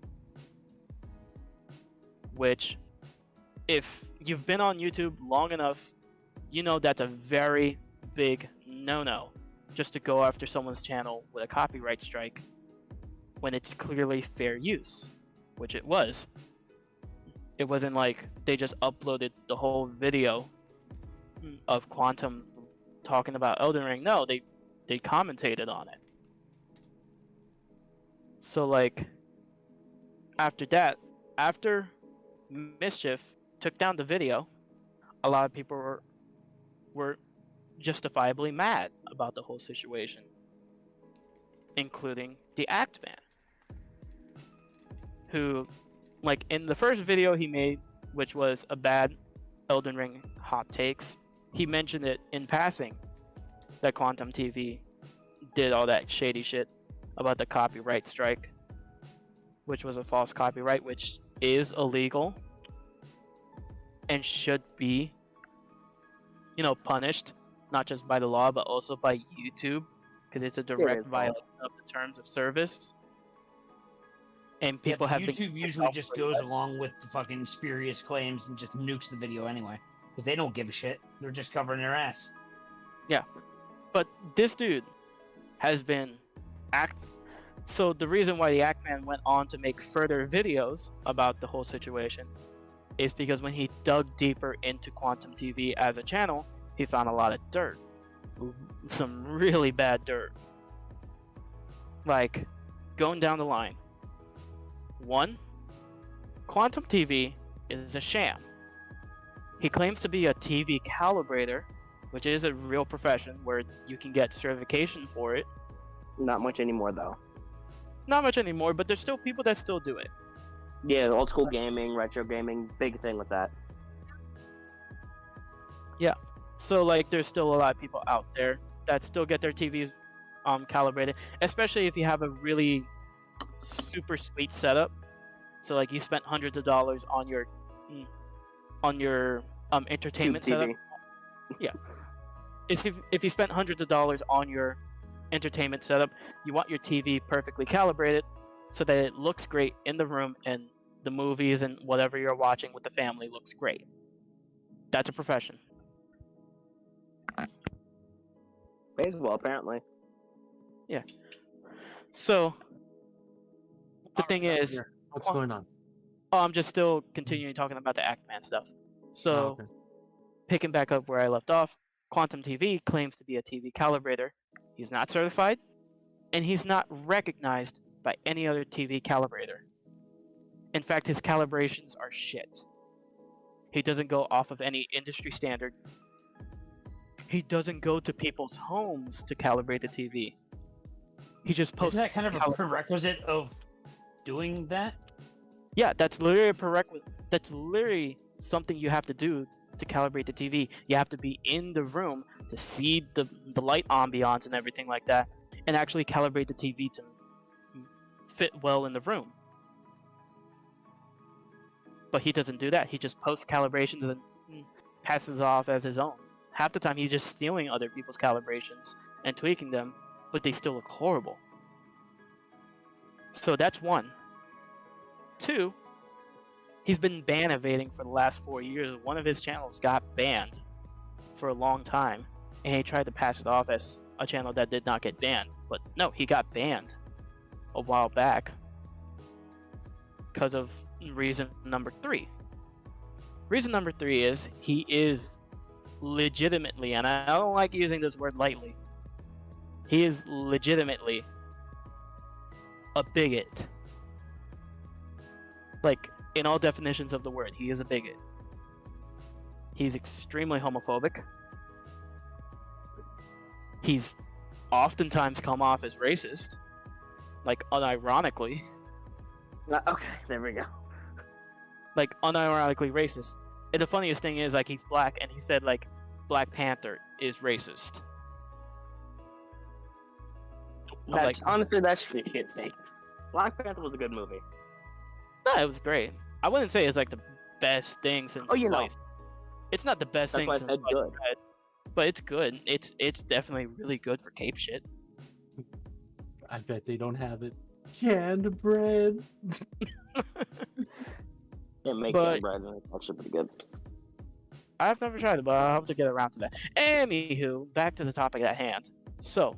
which, if you've been on YouTube long enough, you know that's a very big no-no, just to go after someone's channel with a copyright strike when it's clearly fair use, which it was. It wasn't like they just uploaded the whole video of Quantum talking about Elden Ring. No, they commentated on it. So like, after that, after Mischief took down the video, a lot of people were justifiably mad about the whole situation, including the Act Man, who, like, in the first video he made, which was a bad Elden Ring hot takes, he mentioned it in passing that Quantum TV did all that shady shit about the copyright strike, which was a false copyright, which is illegal and should be, you know, punished, not just by the law, but also by YouTube, because it's a direct violation of the terms of service. And people have YouTube usually just goes along with the fucking spurious claims and just nukes the video anyway, because they don't give a shit. They're just covering their ass. Yeah, but this dude has been So the reason why the Act Man went on to make further videos about the whole situation is because when he dug deeper into Quantum TV as a channel, he found a lot of dirt. Some really bad dirt. Like, going down the line. 1, Quantum TV is a sham. He claims to be a TV calibrator, which is a real profession where you can get certification for it. Not much anymore, though. Not much anymore, but there's still people that still do it. Yeah, old school gaming, retro gaming, big thing with that. Yeah. So, like, there's still a lot of people out there that still get their TVs calibrated, especially if you have a really super sweet setup. So, like, you spent hundreds of dollars on your entertainment Tube TV. setup. Yeah. If you spent hundreds of dollars on your entertainment setup, you want your TV perfectly calibrated so that it looks great in the room and the movies and whatever you're watching with the family looks great. That's a profession. Pays well, apparently. Yeah. So the thing is, what's going on? oh, I'm just still continuing talking about the Act Man stuff. So, Oh, okay. picking back up where I left off, Quantum TV claims to be a TV calibrator. He's not certified, and he's not recognized by any other TV calibrator. In fact, his calibrations are shit. He doesn't go off of any industry standard. He doesn't go to people's homes to calibrate the TV. He just posts. Isn't that kind of a prerequisite of doing that? Yeah, that's literally a prerequisite. That's literally something you have to do to calibrate the TV. You have to be in the room to see the light ambiance and everything like that, and actually calibrate the TV to fit well in the room. But he doesn't do that. He just posts calibrations and passes it off as his own. Half the time he's just stealing other people's calibrations and tweaking them, but they still look horrible. So that's 1. 2, he's been ban evading for the last 4 years. One of his channels got banned for a long time, and he tried to pass it off as a channel that did not get banned. But no, he got banned a while back because of reason number 3. Reason number 3 is he is legitimately, and I don't like using this word lightly, he is legitimately a bigot. Like, in all definitions of the word, he is a bigot. He's extremely homophobic. He's oftentimes come off as racist, like unironically. Okay, there we go. Like, unironically racist. And the funniest thing is, like, he's black, and he said, like, Black Panther is racist. That, like, honestly, that shit's fake. Black Panther was a good movie. no, it was great. I wouldn't say it's like the best thing since Oh, you know. sliced. It's not the best That's thing why I since said sliced good. bread, but it's good. It's definitely really good for cape shit. I bet they don't have it. Canned bread. It makes But- bread and it's actually pretty good. I've never tried it, but I'll have to get around to that. Anywho, back to the topic at hand. So,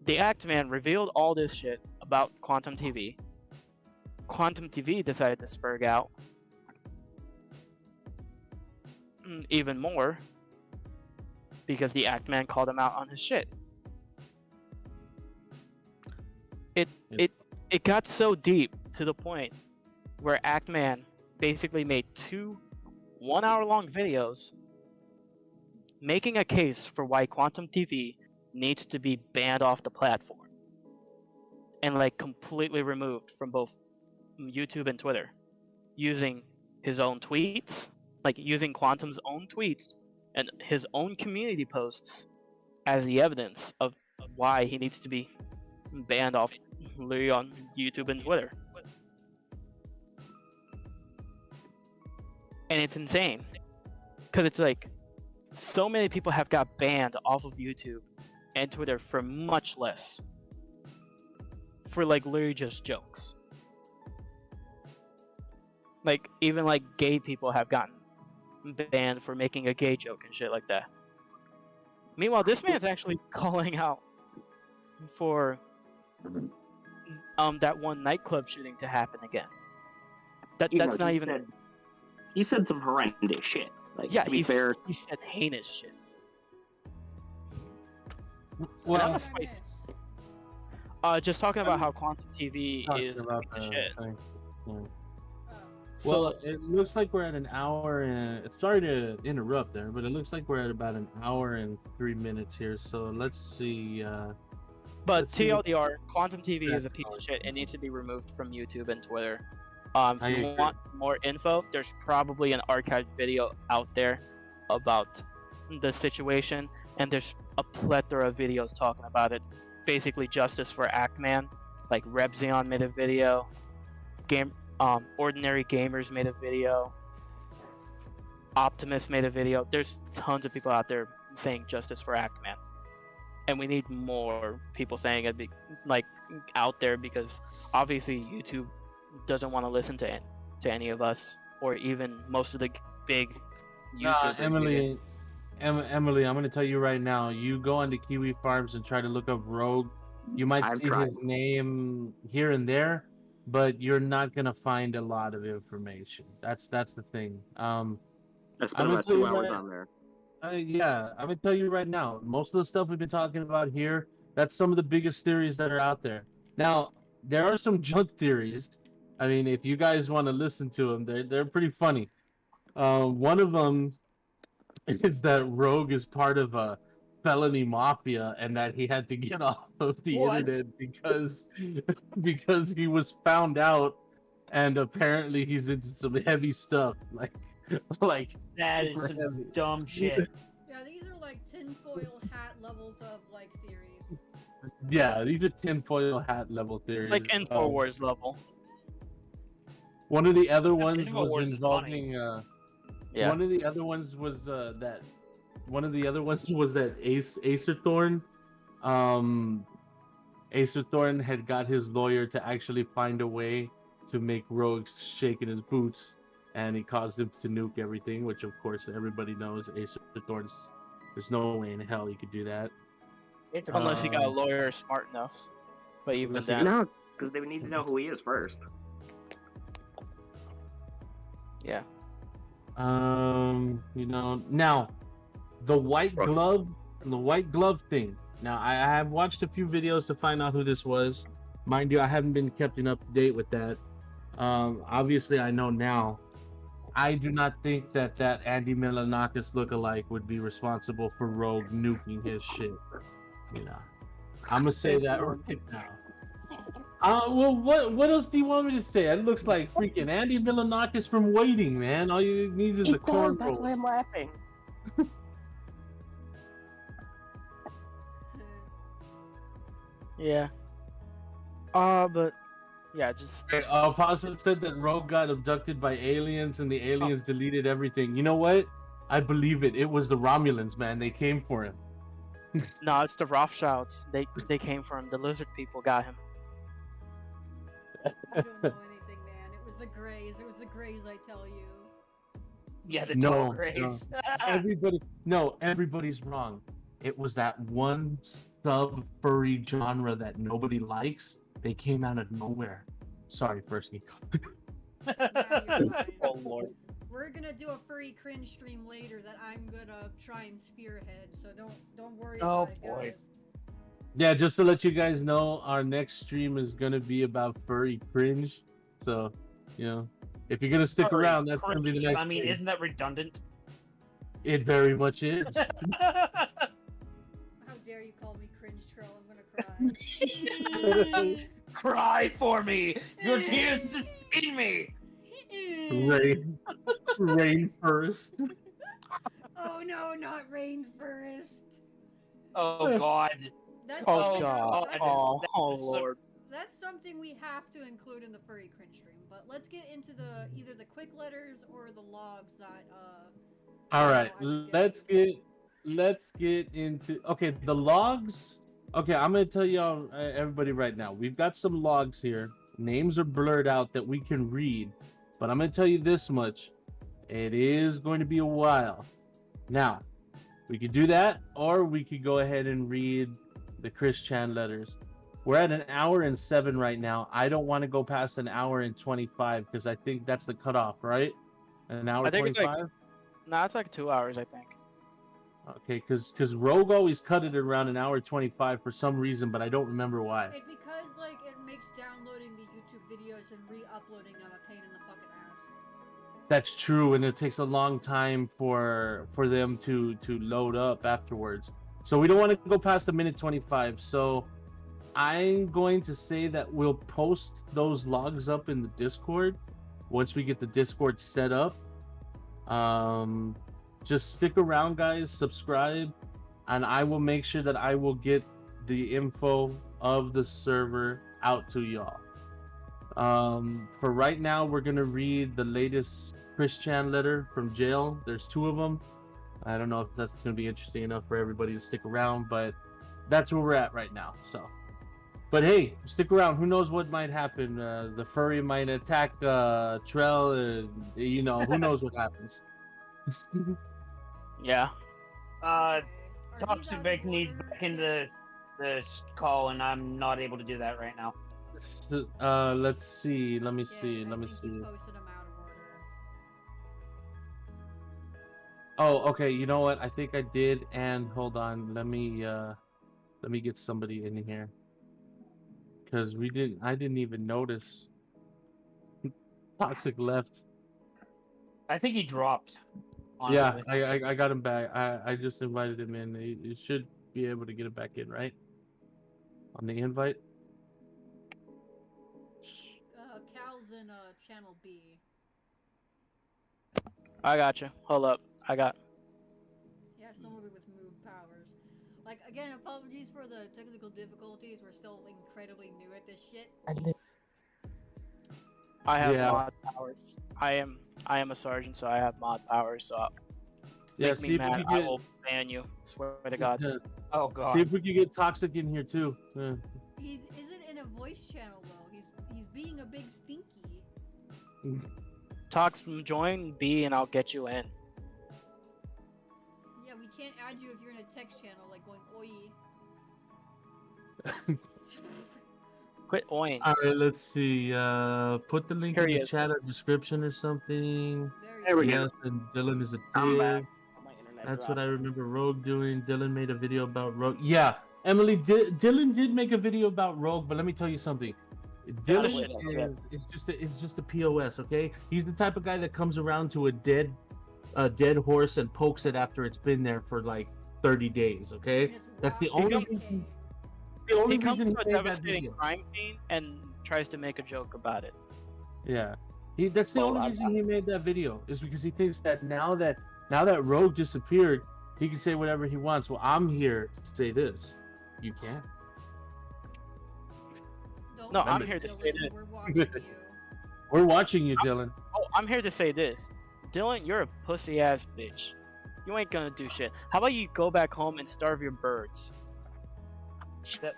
the Act Man revealed all this shit about Quantum TV. Quantum TV decided to spurg out even more because the Act Man called him out on his shit. It got so deep to the point where Act Man basically made 2 1-hour-long videos making a case for why Quantum TV needs to be banned off the platform and like completely removed from both YouTube and Twitter, using his own tweets, like using Quantum's own tweets and his own community posts as the evidence of why he needs to be banned off literally on YouTube and Twitter. And it's insane because it's like so many people have got banned off of YouTube and Twitter for much less, for like literally just jokes. Like even like gay people have gotten banned for making a gay joke and shit like that. Meanwhile, this man's actually calling out for that one nightclub shooting to happen again. That's not even. He said some horrendous shit. Like, Yeah, to be fair, he said heinous shit. Well, I'm a What did I spice- miss? Just talking about how Quantum TV talking is a about piece of the shit. thing. Yeah. Oh. So, Well, it looks like we're at an hour and sorry to interrupt there, but it looks like we're at about an hour and 3 minutes here. So let's see. but let's see what- TLDR, Quantum TV is a Yeah. piece of shit. It needs to be removed from YouTube and Twitter. If I you agree. want more info, there's probably an archived video out there about the situation, and there's a plethora of videos talking about it. Basically, justice for Actman. Like Rebzion made a video. Ordinary Gamers made a video. Optimus made a video. There's tons of people out there saying justice for Actman, and we need more people saying it, like out there, because obviously YouTube doesn't want to listen to any of us, or even most of the big YouTubers. Emily, Emily, I'm going to tell you right now. You go onto Kiwi Farms and try to look up Rogue. You might I've see tried. his name here and there, but you're not going to find a lot of information. That's the thing. I spent I'm gonna about tell 2 you hours right- on there. Yeah, I'm gonna tell you right now. Most of the stuff we've been talking about here, that's some of the biggest theories that are out there. Now, there are some junk theories. I mean, if you guys want to listen to them, they're pretty funny. One of them is that Rogue is part of a felony mafia and that he had to get off of the What? internet because he was found out, and apparently he's into some heavy stuff like That is some heavy. dumb shit. Yeah, these are like tinfoil hat levels of like theories. Yeah, these are tinfoil hat level theories. Like InfoWars level. One of the other ones InfoWars was is involving. Yeah. One of the other ones was that. One of the other ones was that Acer Thorn. Acer Thorn had got his lawyer to actually find a way to make Rogue shake in his boots, and he caused him to nuke everything. Which, of course, everybody knows Acer Thorn's. There's no way in hell he could do that. Unless you got a lawyer smart enough. But even Unless you then, No, because they would need to know who he is first. yeah. Now, the white glove thing. Now, I have watched a few videos to find out who this was. Mind you, I haven't been kept up to date with that. Obviously, I know now. I do not think that Andy Milonakis lookalike would be responsible for Rogue nuking his shit. I'm gonna say that right now. Well, what else do you want me to say? It looks like freaking Andy Milonakis from Waiting, man. All you need is a That's why cornrow. I'm laughing. Yeah. But yeah, just Apostle said that Rogue got abducted by aliens and the aliens deleted everything. You know what? I believe it. It was the Romulans, man. They came for him. no, it's the Rothschilds. They came from the lizard people got him. You don't know anything, man. It was the Greys. It was the Greys, I tell you. Yeah, the No, tall grays. Everybody's wrong. It was that one sub-furry genre that nobody likes. They came out of nowhere. Sorry, Persky. Nah, you're fine. Oh lord. We're gonna do a furry cringe stream later that I'm gonna try and spearhead, so don't worry Oh, about it, boy. guys. Yeah, just to let you guys know, our next stream is gonna be about furry cringe. So, you know, if you're gonna stick Furry around, that's gonna be the cringe. next. I mean, stream. isn't that redundant? It very much is. How dare you call me cringe troll? I'm gonna cry. Cry for me. Your tears sustain me. Rain first. Oh no, not rain first. Oh God. That's Oh something god. that's- Oh, that oh was so- lord. That's something we have to include in the furry cringe stream. But let's get into the either the quick letters or the logs that All right, I was let's get into the logs. Okay, I'm gonna tell y'all everybody right now. We've got some logs here. Names are blurred out that we can read, but I'm gonna tell you this much: it is going to be a while. Now, we could do that, or we could go ahead and read the Chris Chan letters. We're at 1 hour and 7 right now. I don't want to go past 1 hour and 25 because I think that's the cutoff, right? 1 hour I think it's like- 25. Nah, it's like 2 hours, I think. Okay, because Rogue always cut it around 1 hour 25 for some reason, but I don't remember why. It because like it makes downloading the YouTube videos and re-uploading them a pain in the fucking ass. That's true, and it takes a long time for them to load up afterwards. So we don't want to go past 1 minute 25. So I'm going to say that we'll post those logs up in the Discord once we get the Discord set up. Just stick around, guys. Subscribe, and I will make sure that I will get the info of the server out to y'all. For right now, we're gonna read the latest Chris Chan letter from jail. There's 2 of them. I don't know if that's gonna be interesting enough for everybody to stick around, but that's where we're at right now. So, but hey, stick around. Who knows what might happen? The furry might attack Trell. You know, who knows what happens. Yeah. Are these Toxic out of Vic needs order? back into the call, and I'm not able to do that right now. Let's see. Let me Yeah, see. I Let me think see. you posted them out of order. Oh, okay. You know what? I think I did. And hold on. Let me get somebody in here. Because I didn't even notice. Toxic left. I think he dropped. Yeah, Honestly. I got him back. I just invited him in. He should be able to get it back in, right? On the invite. Cal's in channel B. I got you. Hold up. I got. Yeah, somebody with move powers. Like again, apologies for the technical difficulties. We're still incredibly new at this shit. I have Yeah. mod powers. I am a sergeant, so I have mod powers. So Yeah, make see me if we mad. can I get. will ban you. Swear to God. Oh God. See if we can get Toxic in here too. Yeah. He isn't in a voice channel though. He's being a big stinky. Talks from join B, and I'll get you in. Yeah, we can't add you if you're in a text channel like going oi. Quit oing. All right, let's see. Put the link Here in he the is. chat or description or something. There we go. go. Yes, and Dylan is a I'm back. dick. My internet That's what dropped. I remember Rogue doing. Dylan made a video about Rogue. Yeah, Emily, Dylan did make a video about Rogue, but let me tell you something. Dylan shit, is just a POS, okay? He's the type of guy that comes around to a dead horse and pokes it after it's been there for like 30 days, okay? And it's That's the rock only decay. reason. The only He comes reason to a he made that devastating video. crime scene and tries to make a joke about it. Yeah, that's the Well, only reason he made that video is because he thinks that now that Rogue disappeared, he can say whatever he wants. Well, I'm here to say this: you can't. Don't No, I'm worry, here to say Dylan, that- we're watching you. We're watching you, Dylan. Oh, I'm here to say this. Dylan, you're a pussy ass bitch. You ain't gonna do shit. How about you go back home and starve your birds? Yeah,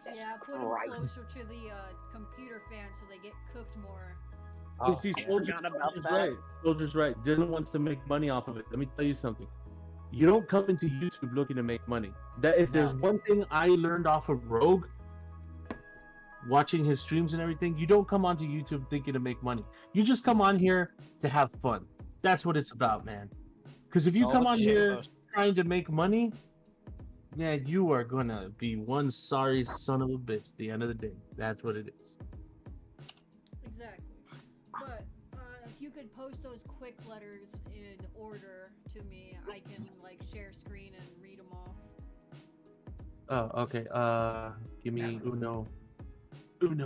put them Christ. closer to the computer fan so they get cooked more. You see, yeah. Soldier's Forgot about that. right. Soldier's right. Dylan wants to make money off of it. Let me tell you something. You don't come into YouTube looking to make money. That if there's one thing I learned off of Rogue, watching his streams and everything, you don't come onto YouTube thinking to make money. You just come on here to have fun. That's what it's about, man. Because if you come on here trying to make money, yeah, you are gonna be one sorry son of a bitch at the end of the day. That's what it is. Exactly. But if you could post those quick letters in order to me, I can like share screen and read them off. Oh, okay. Give me uno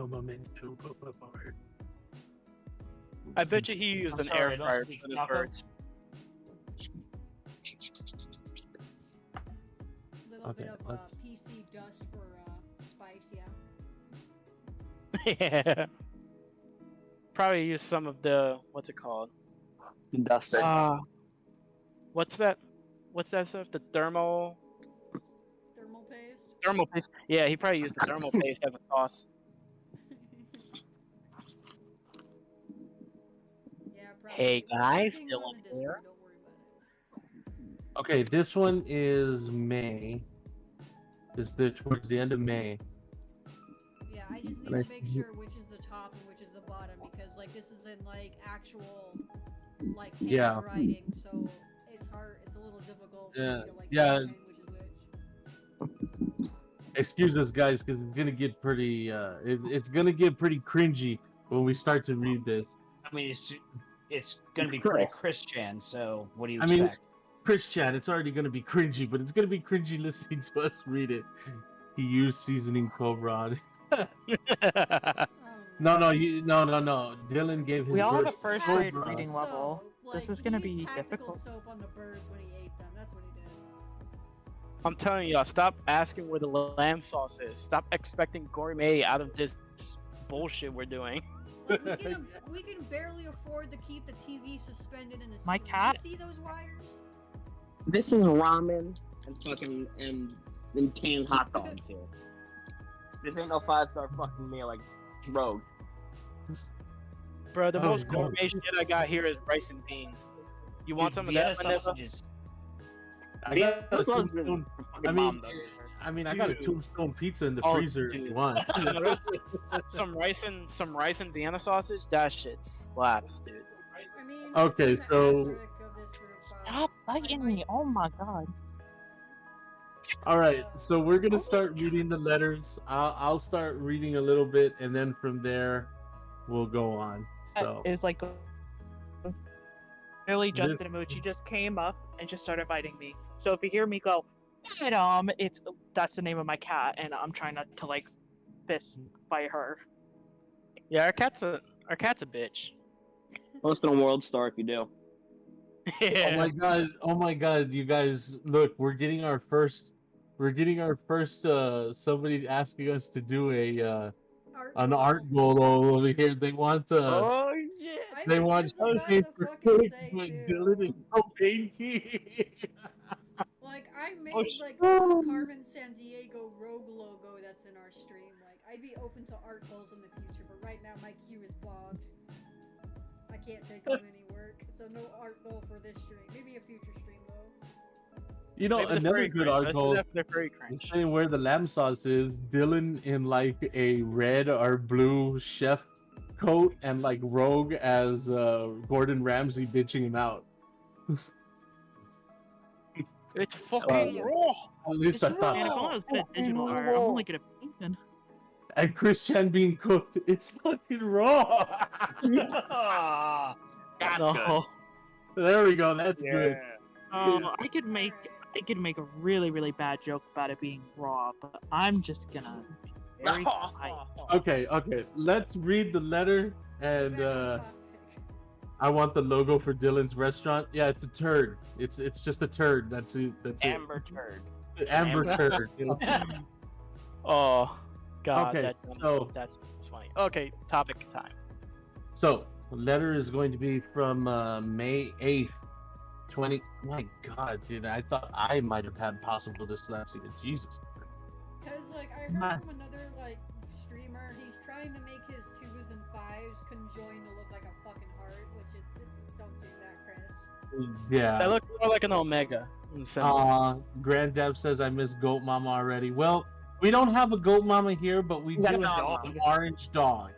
momento. I bet you he used I'm an sorry, air I don't fryer speak for the taco. birds. Little Okay, bit of let's- PC dust for spice, yeah. Yeah. Probably use some of the what's it called? Dustin. What's that? What's that stuff? The thermal Thermal paste. paste. Yeah, he probably used the thermal paste as a sauce. Yeah, probably. Hey, We're guys, working still on up the here? Discord, don't worry about it. Okay, this one is May. Is this towards the end of May? Yeah, I just need And to make sure which is the top and which is the bottom because like this is in like actual like Yeah. handwriting, so it's hard. It's a little difficult for Yeah, me to like yeah. understand which is which. Excuse us, guys, because it's gonna get pretty. It's gonna get pretty cringy when we start to read this. I mean, it's gonna be Chris. pretty Christian. So what do you I mean, expect? Chris Chan, it's already gonna be cringy, but it's gonna be cringy listening to us read it. He used seasoning Cobra. No, no, no. Dylan gave his. We all have a birth- first Tactical grade Cobra. reading level. This is he gonna used be tactical difficult. soap on the birds when he ate them. That's what he did. I'm telling y'all, stop asking where the lamb sauce is. Stop expecting gourmet out of this bullshit we're doing. Like, we can barely afford to keep the TV suspended in the My ceiling. cat- You see those wires? This is ramen and fucking and canned hot dogs here. This ain't no 5-star fucking meal like Rogue. Bro, the Oh, most no. gourmet shit I got here is rice and beans. You want some of Vienna that, Vanessa? sausages? I got a This one's tombstone. fucking I mom mean, does. I got a Dude. tombstone pizza in the Oh, freezer if dude. you want. some rice and Vienna sausage. That shit slaps, dude. I mean, Okay, I'm the so- asterisk of this group, Stop I biting might- me! Oh my god. All right, so we're gonna start reading the letters. I'll start reading a little bit, and then from there, we'll go on. So It was like literally This- Justin Amucci just came up and just started biting me. So if you hear me go, that's the name of my cat, and I'm trying not to like fist bite her. Yeah, our cat's a bitch. Post on World Star if you do. oh my god, you guys, look, we're getting our first somebody asking us to do an art goal over here. They want Oh shit! I they was want just about something to for fucking quick, say, but too. Dylan is so painful. Like, I made, Oh, like, the Carmen San Diego Rogue logo that's in our stream. Like, I'd be open to art goals in the future, but right now my queue is bogged. I can't take on any work, so no art goal for this stream. Maybe a future stream, though. You know, Maybe the another furry good cringe. art Let's do goal that for the furry is cringe. saying where the lamb sauce is. Dylan in like a red or blue chef coat, and like Rogue as Gordon Ramsay bitching him out. It's fucking yeah. raw. At least I Man, if thought. I was good at digital art, I'm only good at painting. And Chris Chan being cooked. It's fucking raw. That's No. There we go. That's good. Oh, I could make a really, really bad joke about it being raw, but I'm just gonna be very quiet. Okay. Let's read the letter, and Back on topic. I want the logo for Dylan's restaurant. Yeah, it's a turd. It's just a turd. That's it. That's Amber turd. it. Amber turd. Oh, God, Okay, that's funny. Okay, topic time. So the letter is going to be from May 8th, 20. My God, dude, I thought I might have had possible dyslexia. Jesus. Because, like, I My- heard from another, like, streamer, he's trying to make his 2s and 5s conjoin to look like a fucking heart, which it's don't do that, Chris. Yeah. That looks more like an omega. symbol. Granddad says I miss Goat Mama already. Well, we don't have a Goat Mama here, but we We got do a have dog. an orange dog.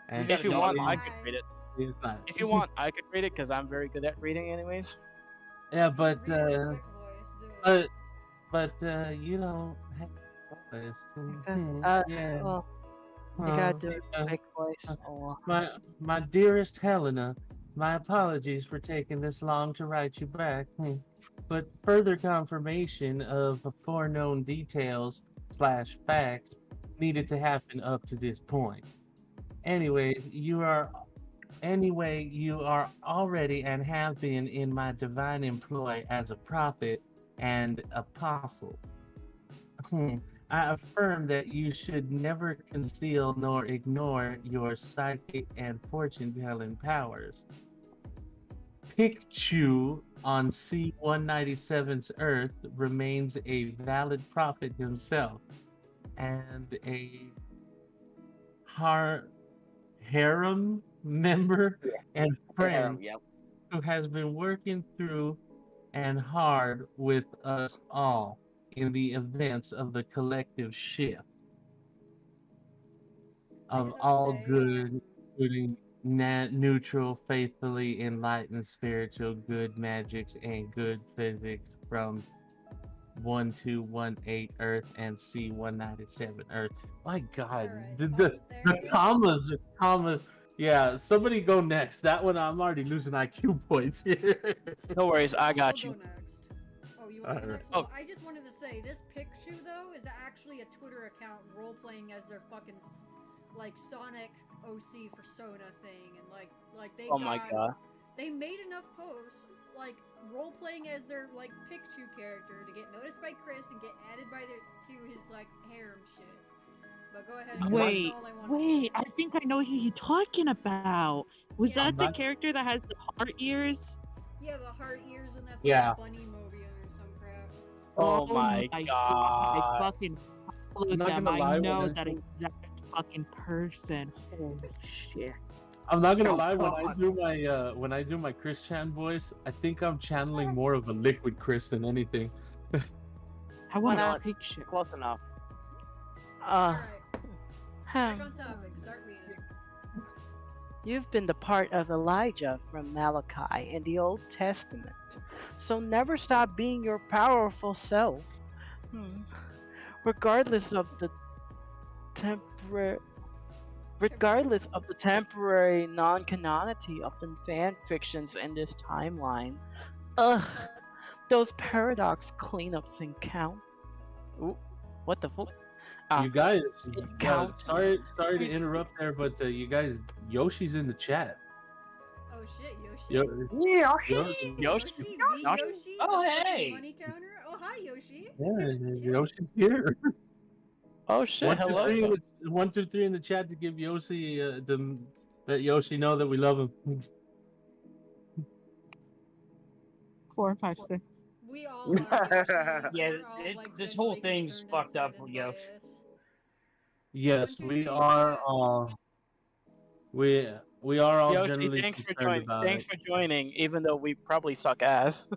And If you got a want, dog. I could read it. it's not. If you want, I could read it because I'm very good at reading, anyways. Yeah, but Read it in quick voice, do it. you know, yeah. Well, you gotta do it in a quick voice. Oh, My dearest Helena, my apologies for taking this long to write you back. But further confirmation of the foreknown details / facts needed to happen up to this point. Anyways, you are already and have been in my divine employ as a prophet and apostle. I affirm that you should never conceal nor ignore your psychic and fortune-telling powers. Pikachu on C-197's Earth remains a valid prophet himself, and a harem member and friend Yep. who has been working through and hard with us all in the events of the collective shift of just have to all say, good, including neutral, faithfully enlightened spiritual good magics and good physics from 1218 Earth and C-197 Earth. My God, Alright, the there you go. commas. Yeah, somebody go next. That one I'm already losing IQ points here. No worries, I got I'll you. go next. Oh, you want to go Alright. next? Well, I just wanted to say, this Pikachu, though, is actually a Twitter account role-playing as their fucking, like, Sonic OC for Soda thing, and, like they Oh my god. They made enough posts, like, role-playing as their, like, Pikachu character to get noticed by Chris and get added to his, like, harem shit. But go ahead and go, Wait, that's all I wanted to say. wait, I think I know who you're talking about. Was Yeah. that the Not- character that has the heart ears? Yeah, the heart ears, and that's Yeah. like Bunny Mobian or some crap. Oh my I god. fucking followed I'm not them. gonna lie, I when know I- that exact fucking person. Holy shit. I'm not gonna Oh, lie, God. when I do my Chris Chan voice, I think I'm channeling more of a liquid Chris than anything. I want Why a not? picture. Close enough. Alright, hmm. back on topic, start reading. You've been the part of Elijah from Malachi in the Old Testament, so never stop being your powerful self. Regardless of the temporary non-canonity of the fan fictions in this timeline. Ugh, those paradox cleanups and count. Ooh, what the fuck? You guys, count. sorry to interrupt there, but you guys, Yoshi's in the chat. Oh shit, Yoshi. Yoshi. Yoshi, the Yoshi, Oh, the fucking hey. money counter. Oh hi, Yoshi. Yeah, Yoshi's here. Oh shit, 1, 2, hello. 3 in the, 1, 2, 3 in the chat to give Yoshi let Yoshi know that we love him. 4, 5, 6. We all are Yoshi. Yeah, We're all, like, this whole genuinely thing's concerned and fucked up, excited by Yosh. this. Yes, 1, 2, we 3, are chat. all. We are all Yoshi, generally thanks for concerned joining. about Thanks it. for joining, even though we probably suck ass.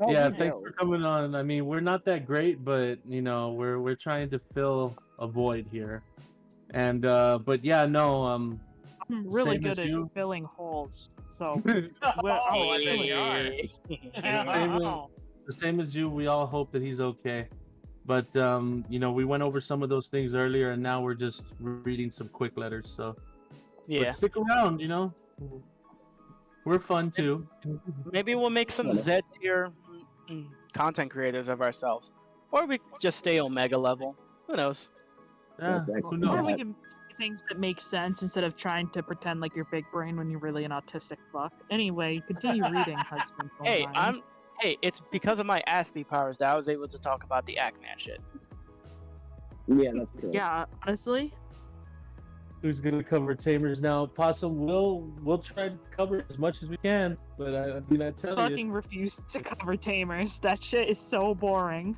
Yeah, thanks for coming on. I mean, we're not that great, but you know, we're trying to fill a void here. And but yeah, no, I'm really Same good as at you. filling holes. So, Oh, I there really you are. the same as you, we all hope that he's okay. But you know, we went over some of those things earlier, and now we're just reading some quick letters. So Yeah. but stick around, you know. We're fun too. Maybe we'll make some Z tier content creators of ourselves. Or we just stay Omega level. Who knows? Yeah, who Or knows? we can say things that make sense instead of trying to pretend like you're big brain when you're really an autistic fuck. Anyway, continue reading, husband. Hey, it's because of my Aspie powers that I was able to talk about the Ackman shit. Yeah, that's true. Yeah, honestly. Who's gonna cover Tamers now? Possum we'll try to cover as much as we can, but I mean I tell you, Fucking refuse to cover Tamers. That shit is so boring.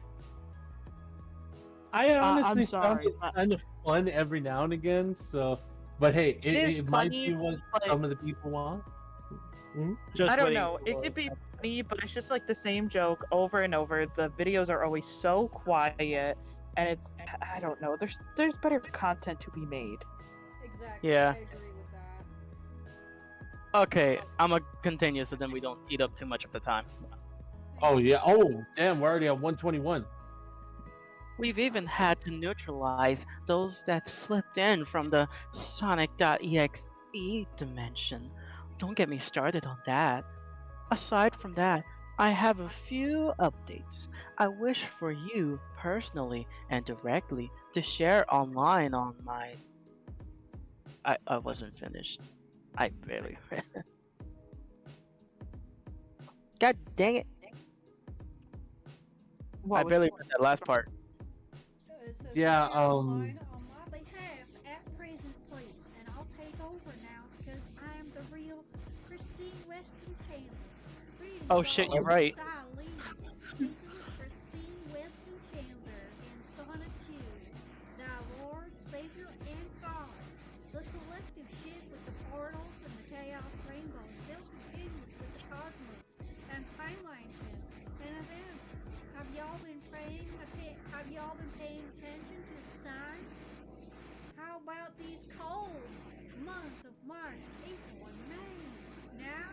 I honestly I'm sorry, found it but- kind of fun every now and again. So, but hey, is it might funny, be what but- some of the people want. Just I don't waiting know. It for- could be funny, but it's just like the same joke over and over. The videos are always so quiet, and it's I don't know. There's better content to be made. Exactly. Yeah. I agree with that. Okay, I'm gonna continue so then we don't eat up too much of the time. Oh yeah. Oh damn, we're already at 121. We've even had to neutralize those that slipped in from the Sonic.exe dimension. Don't get me started on that. Aside from that, I have a few updates I wish for you personally and directly to share online on my... I wasn't finished. I barely read. God dang it. What I was- barely read that last part. It says, Yeah, "Share online on my behalf at present, please, and I'll take over now because I am the real Christine Weston Chandler. Greetings, Oh, shit, you're all right. Silene. This is Christine Weston Chandler in Sonic 2. Thy Lord, Savior, and God. The collective shit with the portals and the chaos rainbow still continues with the cosmos and timeline twists and events. Have y'all been paying attention to the signs? How about these cold month of March, April, and May? Now,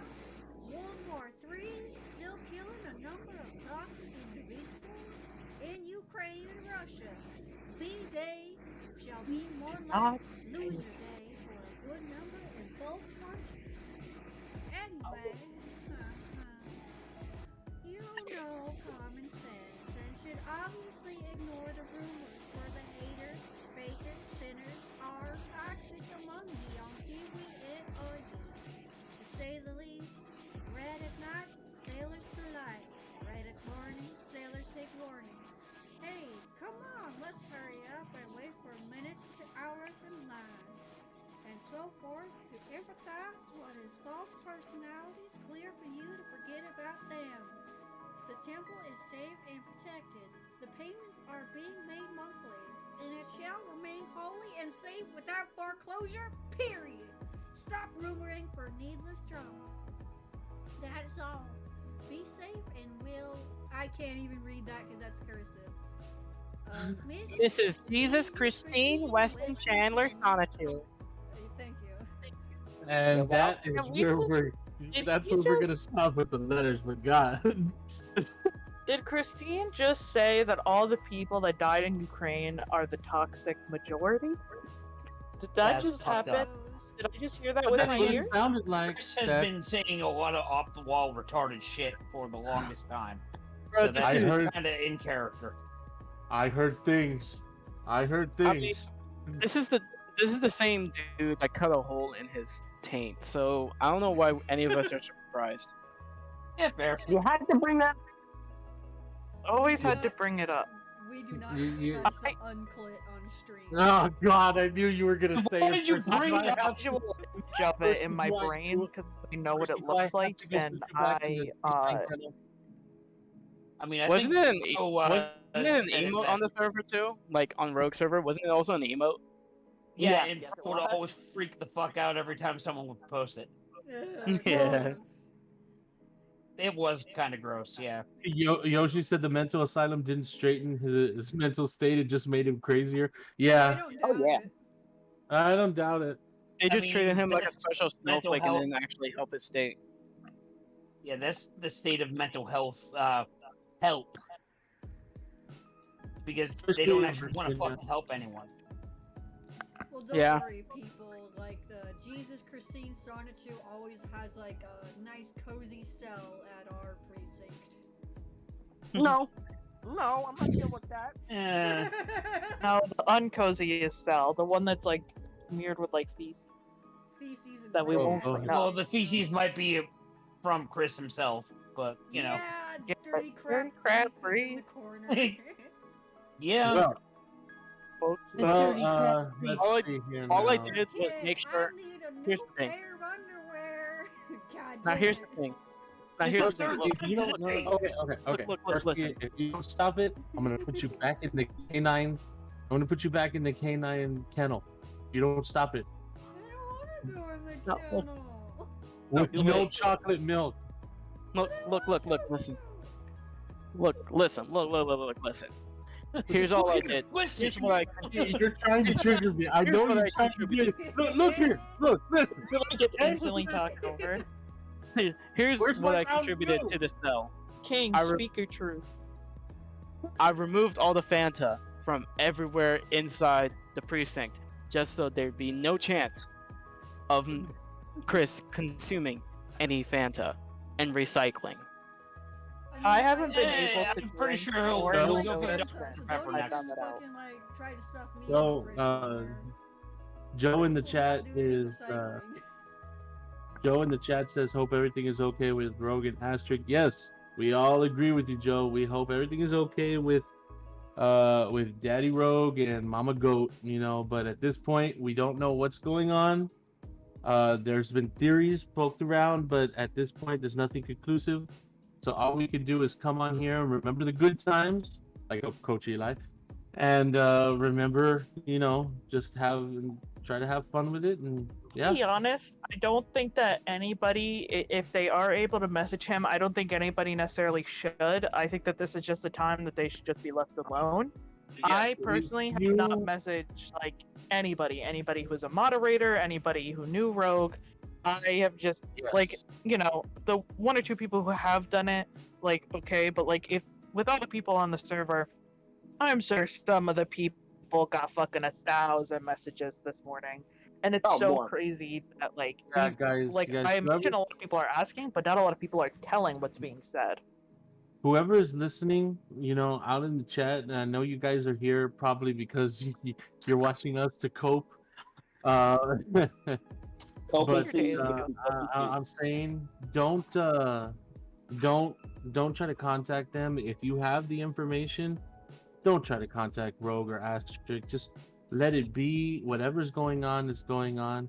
World War III still killing a number of toxic individuals in Ukraine and Russia. V-Day shall be more like Loser Day for a good number in both countries. Anyway, you know common sense and should obviously ignore the rumors where the haters, fakers, sinners are toxic among ye on Kiwi and RD. To say the least, red at night, sailors polite. Red at morning, sailors take warning. Hey, come on, let's hurry up and wait for minutes to hours in line. And so forth to empathize what is false personalities clear for you to forget about them. The temple is safe and protected. The payments are being made monthly, and it shall remain holy and safe without foreclosure, period. Stop rumoring for needless drama. That is all. Be safe and I can't even read that because that's cursive. This is Jesus Christine Weston Chandler Sonatu. Thank you. And that is Have we where Did that's you where we're just- gonna stop with the letters. But God, Did Christine just say that all the people that died in Ukraine are the toxic majority? Did that That's just fucked happen? up. Did I just hear that but with that's my what ears? it sounded like. Chris has that- been saying a lot of off-the-wall retarded shit for the longest time. Bro, So this that's I heard- kind of in character. I heard things. I heard I things. mean, this is the same dude that cut a hole in his taint. So I don't know why any of us are surprised. Yeah, fair. You had to bring that. Always had to bring it up. We do not You- discuss the unclit on stream. Oh God, I knew you were gonna say Why it did you first. bring That's it why I up? have to- Visual image of it in my First, brain because I know what first, it why I looks have like, to go and push you back in the I thing, I mean, I Wasn't think it an Nico, wasn't it an said emote on the best. server too? Like on Rogue server, wasn't it also an emote? Yeah, Yeah, and yes, it would was. always freak the fuck out every time someone would post it. Yeah. gross. It was kind of gross, yeah. Yoshi said the mental asylum didn't straighten his mental state; it just made him crazier. I Yeah, don't Oh, doubt yeah. it. I don't doubt it. They I just mean, treated him like a that's special mental snowflake and health. didn't actually help his state. Yeah, that's the state of mental health help. Because they don't actually want to fucking help anyone. Well, don't Yeah. worry, people. Like the Jesus Christine Sonatu always has like a nice cozy cell at our precinct. No, no, I'm not dealing with that. Eh, no, the uncoziest cell, the one that's like smeared with like feces. Feces and That we won't rats. go well, the feces might be from Chris himself, but, you know. Yeah, Yeah, dirty dirty crap crap leaf is in free. the corner. Yeah. Well, folks. Well, let's All I- see here all I now. did was Kid, make sure. I need a new Here's the thing. pair of underwear. God Now damn here's it. the thing. Now This here's is the thing. third Look, You don't. Hey. Okay. Look, First, listen. if you don't stop it, I'm gonna put you back in the canine. I'm gonna put you back in the canine kennel. You don't stop it. I don't want to go in the No, look. kennel. With you no wait. chocolate milk. Look, listen. Look, listen. Look, listen. Here's all I did. Here's what I You're trying to trigger me. I Here's know what you're I trying to get it. Look here. Look, listen. I feel like it's instantly talked over. Here's Where's what my I Mountain contributed Dew? to the cell. King, I re- speak your truth. I removed all the Fanta from everywhere inside the precinct, just so there'd be no chance of Chris consuming any Fanta and recycling. I haven't been Yeah, able to I'm pretty drink sure he'll or go notice for the since pepper I've next. done that out. Fucking, like, try to stuff me So, in the fridge somewhere. Joe in the Chris will chat not do any is recycling. Joe in the chat says, "Hope everything is okay with Rogue and Asterisk." Yes, we all agree with you, Joe. We hope everything is okay with Daddy Rogue and Mama Goat. You know, but at this point, we don't know what's going on. There's been theories poked around, but at this point, there's nothing conclusive. So all we can do is come on here and remember the good times, like Coach Eli, and remember, you know, just try to have fun with it, and yeah. To be honest, I don't think that anybody, if they are able to message him, I don't think anybody necessarily should. I think that this is just a time that they should just be left alone. I personally have not messaged like anybody who was a moderator, anybody who knew Rogue. I have just like, you know, the one or two people who have done it, like, okay, but like if with all the people on the server, I'm sure some of the people got fucking 1,000 messages this morning. And it's Oh, so more. crazy that like, Yeah, guys, like guys, I imagine a lot of people are asking, but not a lot of people are telling what's being said. whoever is listening, you know, out in the chat, and I know you guys are here probably because you're watching us to cope. But I'm saying don't try to contact them. If you have the information, don't try to contact Rogue or Asterisk. Just let it be. Whatever's going on is going on.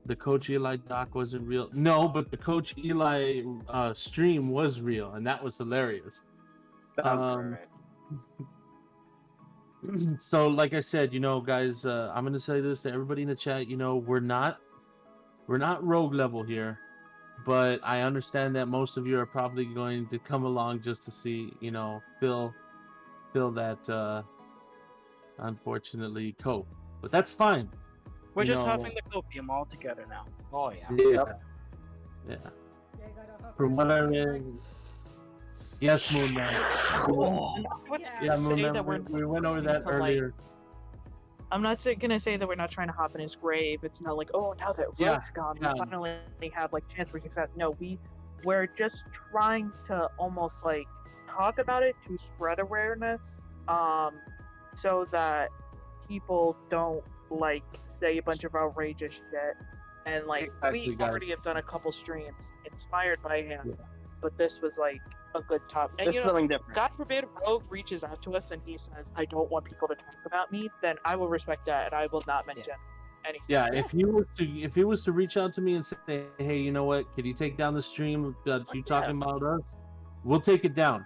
The Coach Eli doc wasn't real. No, but the Coach Eli stream was real, and that was hilarious. So, like I said, you know, guys, I'm gonna say this to everybody in the chat. You know, we're not Rogue level here, but I understand that most of you are probably going to come along just to see, you know, fill that unfortunately cope. But that's fine. We're You just know, huffing the copium all together now. Oh yeah. Yeah. Yeah. Yeah, I gotta huff From it what I like- read, yes, Moon Man. Yeah, Moon say Man. that We went over that to, like, earlier. I'm not gonna say that we're not trying to hop in his grave. It's not like, oh, now that Yeah, Rogue's gone, yeah. we finally have like chance for success. No, we're just trying to almost like talk about it to spread awareness, so that people don't like say a bunch of outrageous shit. And like Exactly, we guys. already have done a couple streams inspired by him, Yeah. but this was like a good top. And This you is know, something different. God forbid Rogue reaches out to us and he says, I don't want people to talk about me, then I will respect that and I will not mention anything. Yeah, if he was to reach out to me and say, hey, you know what, can you take down the stream that you talking about us? We'll take it down.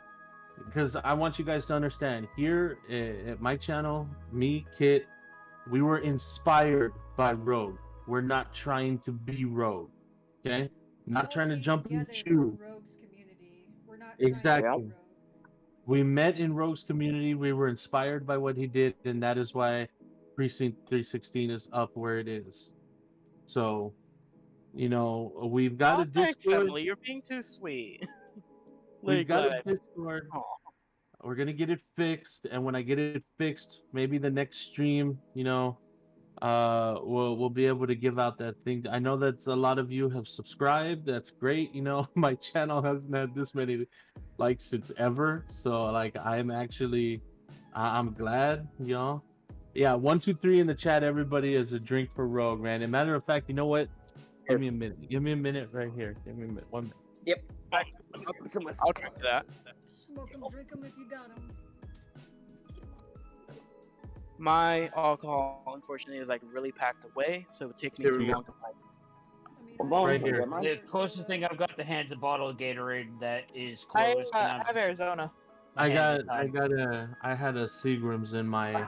Because I want you guys to understand, here at my channel, me, Kit, we were inspired by Rogue. We're not trying to be Rogue. Okay? Not trying to came jump in together shoes. from Rogue's community. We're not Exactly. trying to be Rogue. We met in Rogue's community. We were inspired by what he did, and that is why Precinct 316 is up where it is. So, you know, we've got a Thanks, Discord. Emily. You're being too sweet. We've got glad. a Discord. Aw. We're gonna get it fixed, and when I get it fixed, maybe the next stream, you know, we'll be able to give out that thing. I know that a lot of you have subscribed. That's great. You know, my channel hasn't had this many likes since ever. So like, I'm glad, you know. Yeah, 1, 2, 3 in the chat. Everybody is a drink for Rogue, man. And matter of fact, you know what? Give me a minute. Give me a minute right here. Give me a minute. 1 minute. Yep. I'll drink to that. Smoke 'em, drink 'em if you got 'em. My alcohol, unfortunately, is like really packed away, so it would take me Here too we go. long to find. I mean, Well, Right I here. have The beer closest soda. thing I've got to hand's a bottle of Gatorade that is I closed, and I'm have Arizona. my hands are I had a Seagram's in my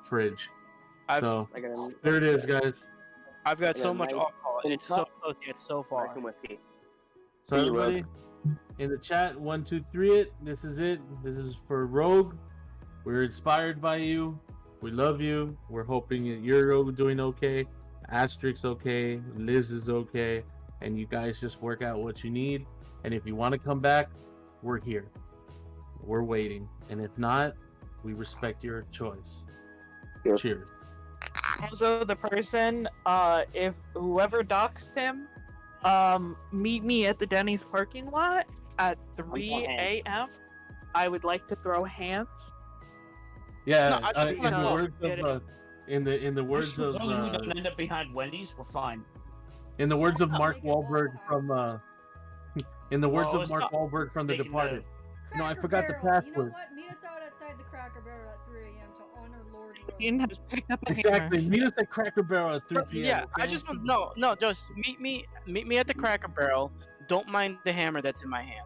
fridge. I've So I got a, there it is, guys. I've got I got so a much nice alcohol. tin It's so cup, close yet so far. American whiskey. So See you, Rogue. everybody in the chat, 1, 2, 3 it. This is it. This is for Rogue. We're inspired by you. We love you. We're hoping that you're doing okay. Asterix okay. Liz is okay. And you guys just work out what you need. And if you want to come back, we're here. We're waiting. And if not, we respect your choice. Cheers. Cheers. Also, the person, if whoever doxed him, meet me at the Denny's parking lot at 3 a.m. I would like to throw hands. Yeah, No, I in think the no, words it of in the words as of long as we don't end up behind Wendy's, we're fine. in the words of I'll Mark make it Waffle Wahlberg from House. in the words Well, of it's Mark not Wahlberg from The making Departed. No, I Cracker forgot the Barrel. You know password. what? Meet us out outside the Cracker Barrel at 3 a.m. to honor Lord Rogue. Ian has picked up a Exactly. hammer. Meet us at Cracker Barrel at 3 p.m. Yeah, I okay? just want no, just meet me at the Cracker Barrel. Don't mind the hammer that's in my hand.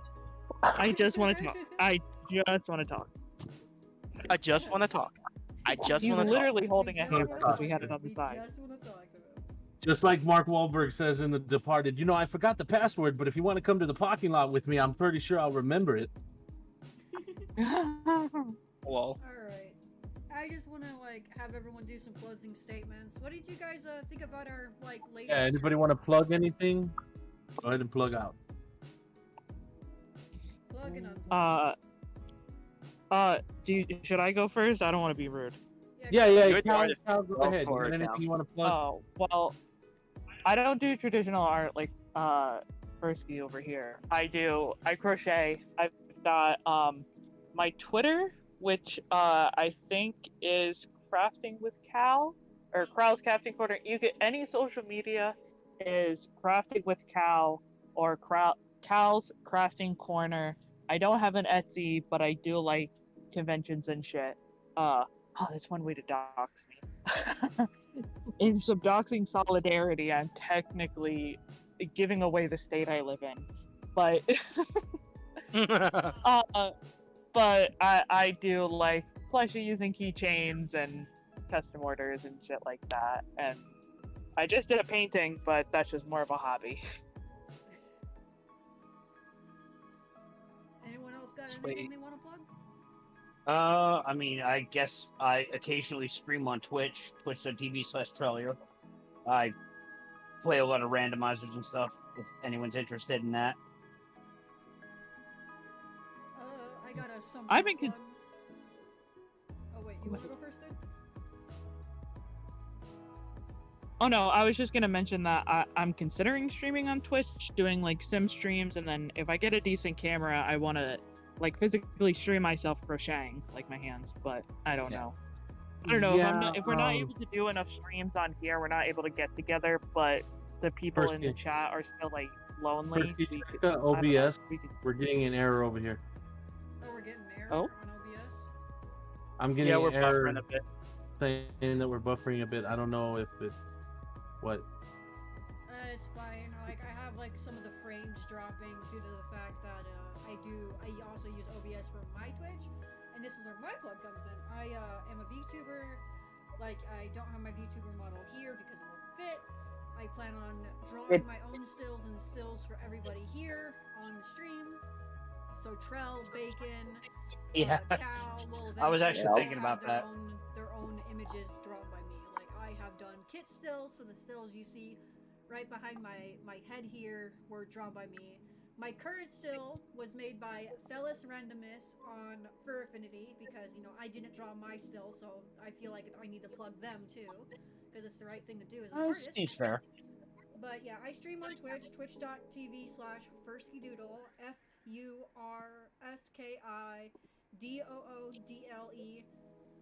I just want to talk. I just want to talk. I just want to talk. I just He's want to talk. literally holding a just hammer wanna because talk we had to it on the him. side. We just want to talk to him. Just like Mark Wahlberg says in The Departed. You know, I forgot the password, but if you want to come to the parking lot with me, I'm pretty sure I'll remember it. Well, Alright. I just want to, have everyone do some closing statements. What did you guys think about our, latest... Yeah, anybody want to plug anything? Go ahead and plug out. Plug and unplug. Should I go first? I don't want to be rude. Yeah, You're the Cal, artist. Cal, go Go ahead. for You got it, anything Cal. you want to plug? Oh, well, I don't do traditional art like Persky over here. I crochet. I've got my Twitter, which I think is Crafting with Cal or Crowl's Crafting Corner. You get any social media is Crafting with Cal or Cal's Crafting Corner. I don't have an Etsy, but I do like conventions and shit. That's one way to dox me. In some doxing solidarity, I'm technically giving away the state I live in, but but I do like plushie using keychains and custom orders and shit like that. And I just did a painting, but that's just more of a hobby. Anyone else got Sweet. anything they want to plug? I mean, I guess I occasionally stream on Twitch, twitch.tv/Trellier. I play a lot of randomizers and stuff, if anyone's interested in that. I got a something I've been to plug. Oh wait, you want to go first, dude? Oh no, I was just gonna mention that I'm considering streaming on Twitch, doing like sim streams, and then if I get a decent camera, I want to like physically stream myself crocheting, like my hands. But I don't know. I don't know if we're not able to do enough streams on here, we're not able to get together. But the people in the chat are still like lonely. Persky, we check could- out I don't know, OBS. we could- We're getting an error over here. Oh, we're getting an error Oh. on OBS. I'm getting yeah, we're an error buffering a bit. saying that we're buffering a bit. I don't know if it's what. It's fine. I have some of the frames dropping due to the fact that I also use OBS for my Twitch, and this is where my plug comes in. I am a VTuber. I don't have my VTuber model here because it won't fit. I plan on drawing my own stills and stills for everybody here on the stream. So Trell, Bacon, Yeah. Cal will I was eventually actually thinking have about that. their own images drawn by me. I have done kit stills, so the stills you see right behind my head here were drawn by me. My current still was made by Fellis Randomus on Fur Affinity because, I didn't draw my still, so I feel like I need to plug them too because it's the right thing to do as an artist. Seems fair. But yeah, I stream on Twitch, twitch.tv/FurskiDoodle, FurskiDoodle.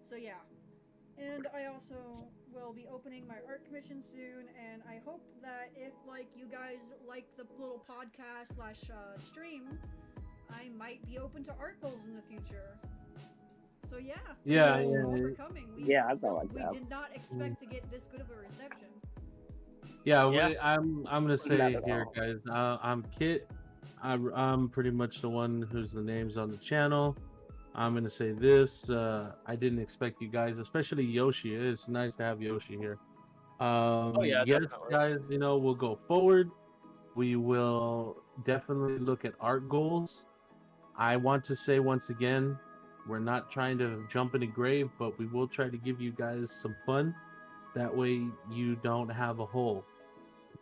So yeah. And I also will be opening my art commission soon, and I hope that if, you guys like the little podcast / stream, I might be open to art goals in the future. So yeah. Yeah, thank you yeah, all yeah. for coming. Yeah, I felt like we that. did not expect to get this good of a reception. Yeah, Yeah. I'm gonna say Not at here, all. guys. I'm Kit. I'm pretty much the one who's the names on the channel. I'm gonna say this. I didn't expect you guys, especially Yoshi. It's nice to have Yoshi here. Oh yeah, Yes, definitely. guys. We'll go forward. We will definitely look at art goals. I want to say once again, we're not trying to jump in a grave, but we will try to give you guys some fun. That way, you don't have a hole.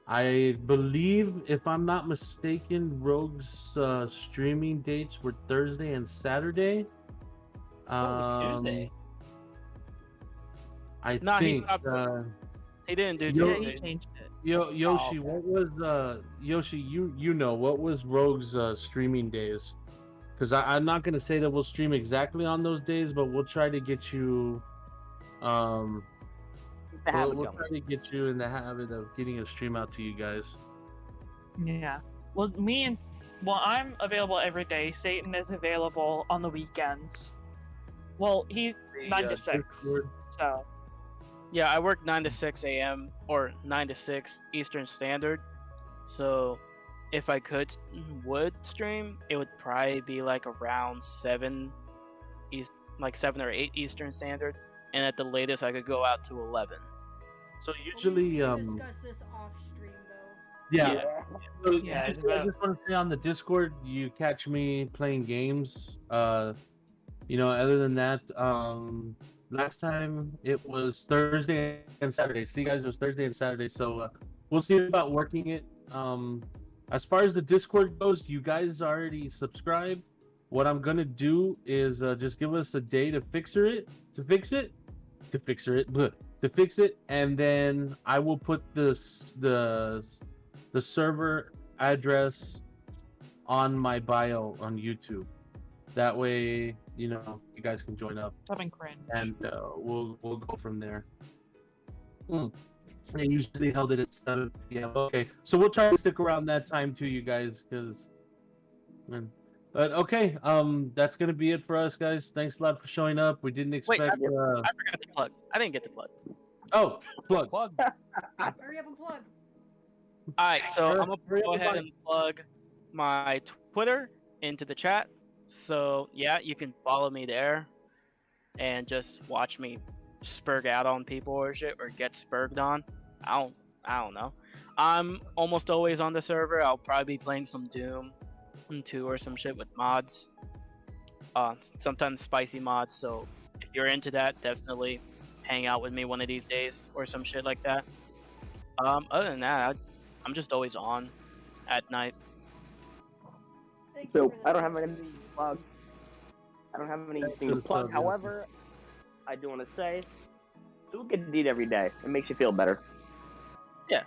I believe, if I'm not mistaken, Rogue's streaming dates were Thursday and Saturday. Oh, it was Tuesday. I Nah, he think. stopped. He didn't do Yo- Yeah, Tuesday. he changed it. Yoshi, okay. what was Yoshi? You know what was Rogue's streaming days? Because I'm not gonna say that we'll stream exactly on those days, but we'll try to get you. The habit We'll going. try to get you in the habit of getting a stream out to you guys. Yeah. Well, I'm available every day. Satan is available on the weekends. Well, he's 9 to 6. Discord. So Yeah, I work 9 to 6 a.m. or 9 to 6 Eastern Standard. So if I would stream, it would probably be like around 7 like 7 or 8 Eastern Standard, and at the latest I could go out to 11. So We usually, can discuss this off stream though. yeah. So Yeah, it's I about- just want to say on the Discord, you catch me playing games. Other than that, last time it was Thursday and Saturday. See, guys, it was Thursday and Saturday. So we'll see about working it. As far as the Discord goes, you guys already subscribed. What I'm gonna do is just give us a day to fix it, and then I will put the server address on my bio on YouTube. That way, you guys can join up, something cringe. and we'll go from there. They usually held it at 7 p.m. Okay, so we'll try to stick around that time too, you guys, But okay, that's gonna be it for us, guys. Thanks a lot for showing up. We didn't expect. I forgot to plug. I didn't get to plug. Oh, plug. Hurry up and plug. Alright, so Hurry I'm gonna up go and ahead plug. and plug my Twitter into the chat. So yeah, you can follow me there and just watch me spurg out on people or shit, or get spurged on. I don't know. I'm almost always on the server. I'll probably be playing some Doom 2 or some shit with mods. Sometimes spicy mods. So if you're into that, definitely hang out with me one of these days or some shit like that. Other than that, I'm just always on at night. Thank you So for the I don't have service. anything to plug. I don't have anything to Good plug. stuff, However, I do want to say, do a good deed every day. It makes you feel better. Yeah.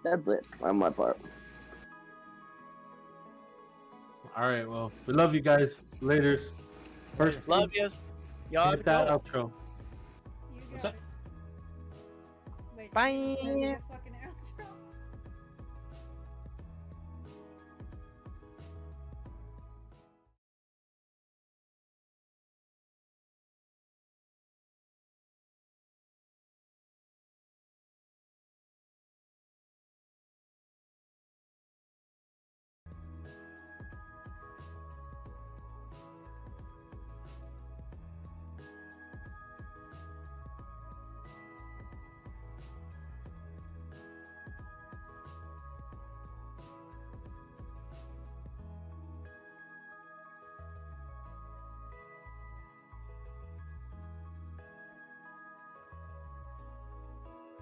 That's it on my part. All right, well, we love you guys. Laters. First, Love yous. Y'all hit that go. outro. You What's got up? it. Wait, Bye. send me a fucking